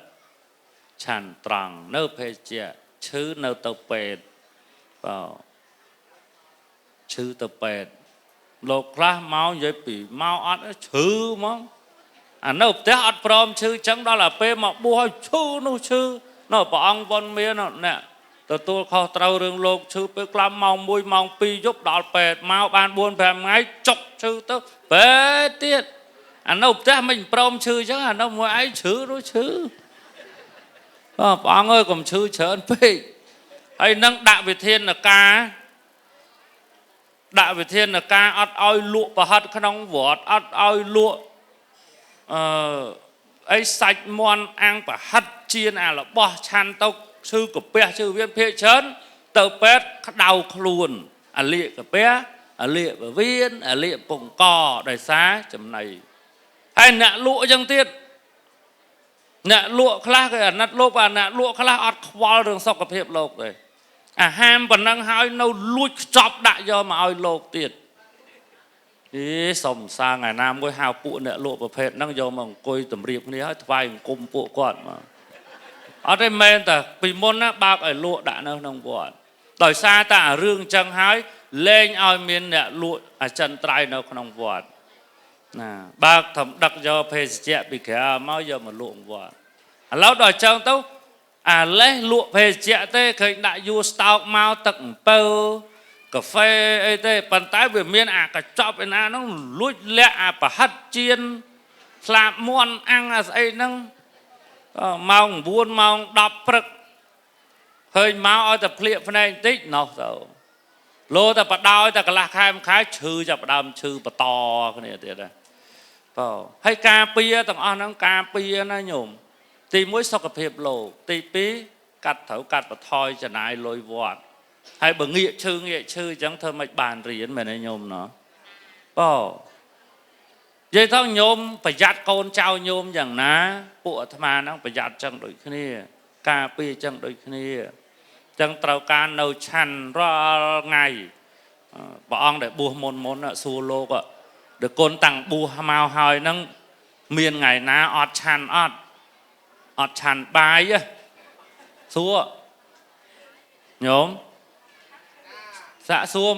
chan trăng nấu phê chia chứ nấu tàu pet chữ tập bệt lột ra máu dễ bị máu ăn chữ mong nó té ăn prom chữ chẳng đó là pe mà bùa chữ nó bỏ ăn con mía nó nè tôi khó trâu rừng lột chữ pe làm mong mùi mong pi giúp đọt bệt máu ban buôn phèm ngay chọc chữ tớ bế tiết nó té mình prom chữ chứ nó mua ấy chữ đó chữ bỏ ăn ơi còn chữ chớn pe hay nâng đạo Việt Thiên là ca đại Việt Thiên là ca ắt oi lụa và hất khăn ông vọt ắt oi lụa ấy sạch mòn ăn và hất chiên là bỏ chan tao sư của bé sư viên phê chớn tao pét đau luôn lịa của bé lịa của viên lịa bụng cò đầy xá chấm này hay nạ lụa chẳng tiết nạ lụa khá cái nạ lụa và nạ lụa khá ắt khoa đường sau gặp hiệp lộc rồi ham còn năng hai nâu lùi chọc đại do mà oi lột tiền ý sòng xa ngày nam có hào phụ nợ lộ và phết năng do mà coi tầm riệp này hết vai cùng phụ quạt mà ở đây men ta vì môn á bác ở lộ đã năng nông quạt đời xa ta rương chân hái lên oi miền nợ lộ chân trai nó nông quạt bác thầm đặc do phê trẻ bị kẻ máu giờ mà lộ quạt lão đòi chân tấu lấy lụa về trẻ tê khởi đại du stock mau tận bơ cà phê ấy tê bàn tay về miền cả chọc bên nó lúi lẹ và hất chiên làm muôn ăn ấy nâng mong buôn mong đọc prực hơi máu ở tập liệp phần này tích nó rồi lô tập bắt đầu tập là khai khái chư chập đam chư bắt to cái này thế này hay cà pia tầng on nó cà pia nó nhổm tì mũi sọc cặp hiệp lộ tì pí cắt thấu cắt và thoi cho nai lôi vọt hay bờ nghĩa chư chẳng thơ mạch bàn riêng mà này nhôm nó vậy thôi nhôm phải giặt con trao nhôm chẳng ná bộ tham nó phải giặt chẳng đôi khi này cà phê chẳng đôi khi này chẳng trâu cá nấu chăn ra ngày bọn ông để bùa môn ở xua lô ạ được con tặng bùa màu hơi nâng miền ngày ná ọt chăn bài á xua nhôm dạ xua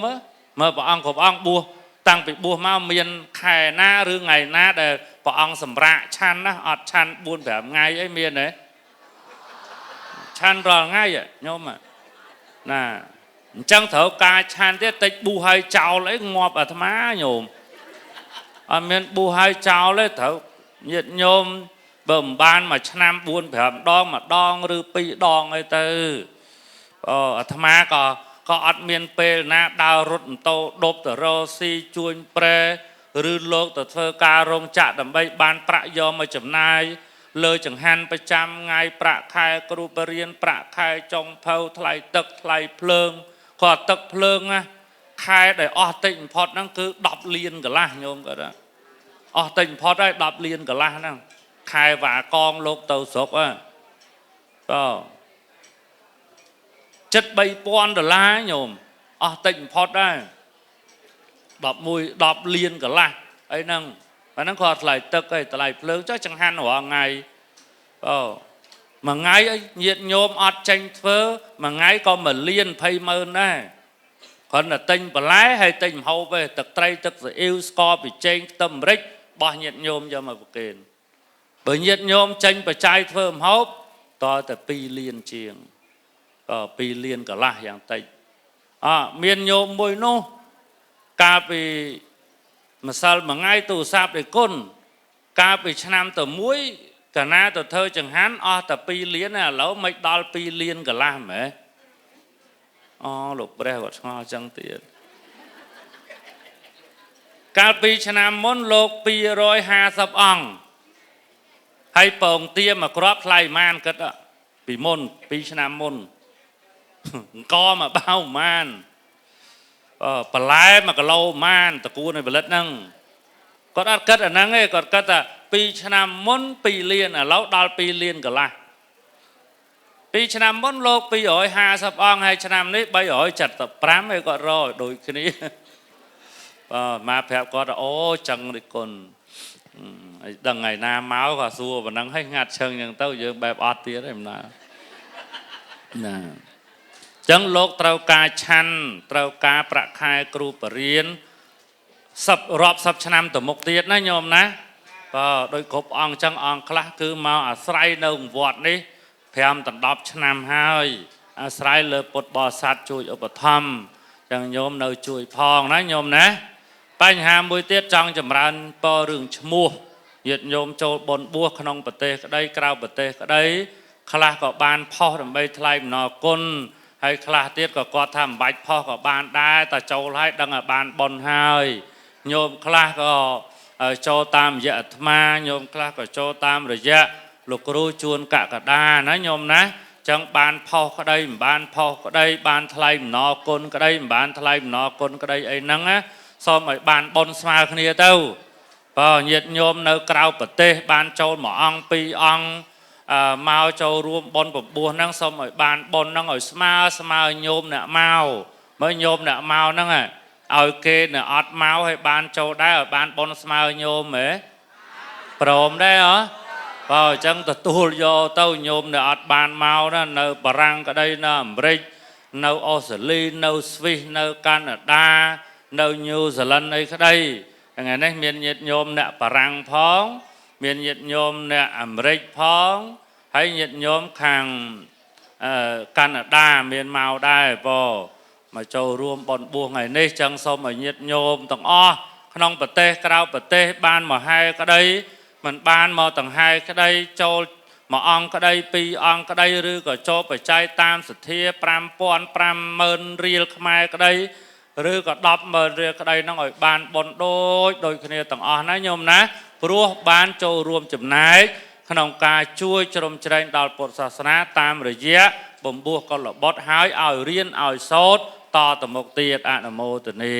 mà bọn ông bùa tăng bị bùa mau miền khai na rư ngày na để bọn ông sầm rạ chăn á ọt chăn buôn vẻ ngay ấy miền đấy chăn rồi ngay vậy nhôm mà nè chẳng thở ca chăn thế tịch bù hai chào lấy ngọt ở thmá nhôm ở miền bù hai chào lấy thở nhiệt nhôm bầm ban mà chăn buôn vẻ đong mà đong rư pi đong ấy từ ở thmá có ọt miền pê na đào rút tô đốp tờ rô si chuôn pre rư lô tờ thơ ca rong chạ đầm bay ban prạ do mà chấm nai lời chẳng hanไปจำ ngày ประ khai ครูปเรียน ประ khai จงเผา ថ្លៃ ទឹក ថ្លៃ ភ្លើង ក៏ ទឹក ភ្លើង ណា ខែ ដែល អស់ តិច បំផុត ហ្នឹង គឺ 10 លាន កន្លះ ញោម គាត់ អស់ តិច បំផុត ហើយ 10 លាន កន្លះ ហ្នឹង ខែ វ៉ា កង លោក ទៅ ស្រុក ចិត្ត $3,000 ញោម អស់ តិច បំផុត ដែរ 10 លាន កន្លះ អី ហ្នឹង ហ្នឹង គាត់ ថ្លៃ ទឹក ហើយ ថ្លៃ ភ្លើង ចុះ ចង្ហាន់ រាល់ ថ្ងៃ một ngày nhiệt nhôm ọt tranh phơ một ngày có một liên phay mơn này còn là tinh bà lái hay tinh hậu về tật tây tật rồi yêu score bị tranh tâm rích bỏ nhiệt nhôm cho mà kền bởi nhiệt nhôm tranh bà trai phơ hộp to là pi liên chiềng pi liên cả là dạng tây miền nhôm mùi nô ca bị mà sao mà ngay tù sạp để côn ca bị năm tờ muối cả na tờ thơ chẳng hán tờ pi liên à lâu mấy đo pi liên cả làm mẹ lục bè vật hoa chẳng tiền ca pi năm món lục pi rồi 50 ông hay bồng tia mà crop lại man cất ạ pi môn pi năm môn co mà bao man bà lái mà cả lâu man tờ cu này bà lết nâng có đã cất ở nâng ấy còn cất pi năm món pi liên à lâu đo pi liên cả là pi năm món lô pi hỏi 50 ông hay năm đấy bây hỏi chặt tập pram ấy có rồi đôi khi này mà phép có đã chẳng đi còn đằng ngày nam máu và xua và nắng hay ngạt chân nhưng tao giờ bẹp ọt tía đấy mà nè chẳng lộc trâu cá chăn trâu cá bạc khai cừu bờ riên sập rọp sập năm từ một tiết nó nhôm ná đôi cột ong chẳng ong khá cứ mau sải nông vọt đi phèm tận 10 năm hai sải lợp bột bò sạt chui ở bờ thăm chẳng nhôm nơi chui phong ná nhôm ná bánh hàm bùi tiết trong chầm ran po rừng mua nhiệt nhôm châu bồn bua khăn bờ tê cái đây cao bờ tê cái đấy khá có ban po làm bay thay nọ côn hay khá tiết có tham bạch po có ban đai ta châu lại đang ở ban bồn hai nhôm khá có cho tam dạ ma nhôm khá có cho tam rồi dạ lục ru chuôn cả đa nó nhôm ná chẳng ban po cái đây ban po cái đây ban thay nọ côn cái đây ban thay nọ côn cái đây ấy nắng á xong rồi ban bon smile kia đâu nhiệt nhôm nơi cao bờ tê ban châu mỏ ong pi ong mau châu ruộng bon bờ bùa năng xong rồi ban bon năng ở smile nhôm nè mau mới nhôm nè mau năng à ở kia nè ọt mau hay ban châu đá ở ban bon smile nhôm ấy prom đấy hả chẳng tự tu vô tao nhôm nè ọt ban mau đó nơi bờ răng ở đây nè America nơi Australia nơi Swiss nơi Canada nơi New Zealand ấy cái đây ngày nay miền nhiệt nhôm nè bà răng phóng miền nhiệt nhôm nè America phóng hay nhiệt nhôm hàng Canada miền màu đai bò mà châu ruộng bọn buông ngày nay chẳng xong mà nhiệt nhôm tầng không bờ tê cao bờ tê ban mà hai cái đây mình ban mà tầng hai cái đây châu một ông cái đây pi ông cái đây rư có cho phải chạy tam sự thia pram pon pram mơn riel khai cái đây rư có đập mơn riel cái đây nó ngồi bàn bồn đôi khi này tầng on nó nhôm ná rùa ban châu rùm chùm náiขนมกาช่วยชมเชนดาวปศาสนาตามระยะบ่มบัวก็หลบบดหายเอาเรียนเอาโซดต่อตมกเตียดอนุโมทนี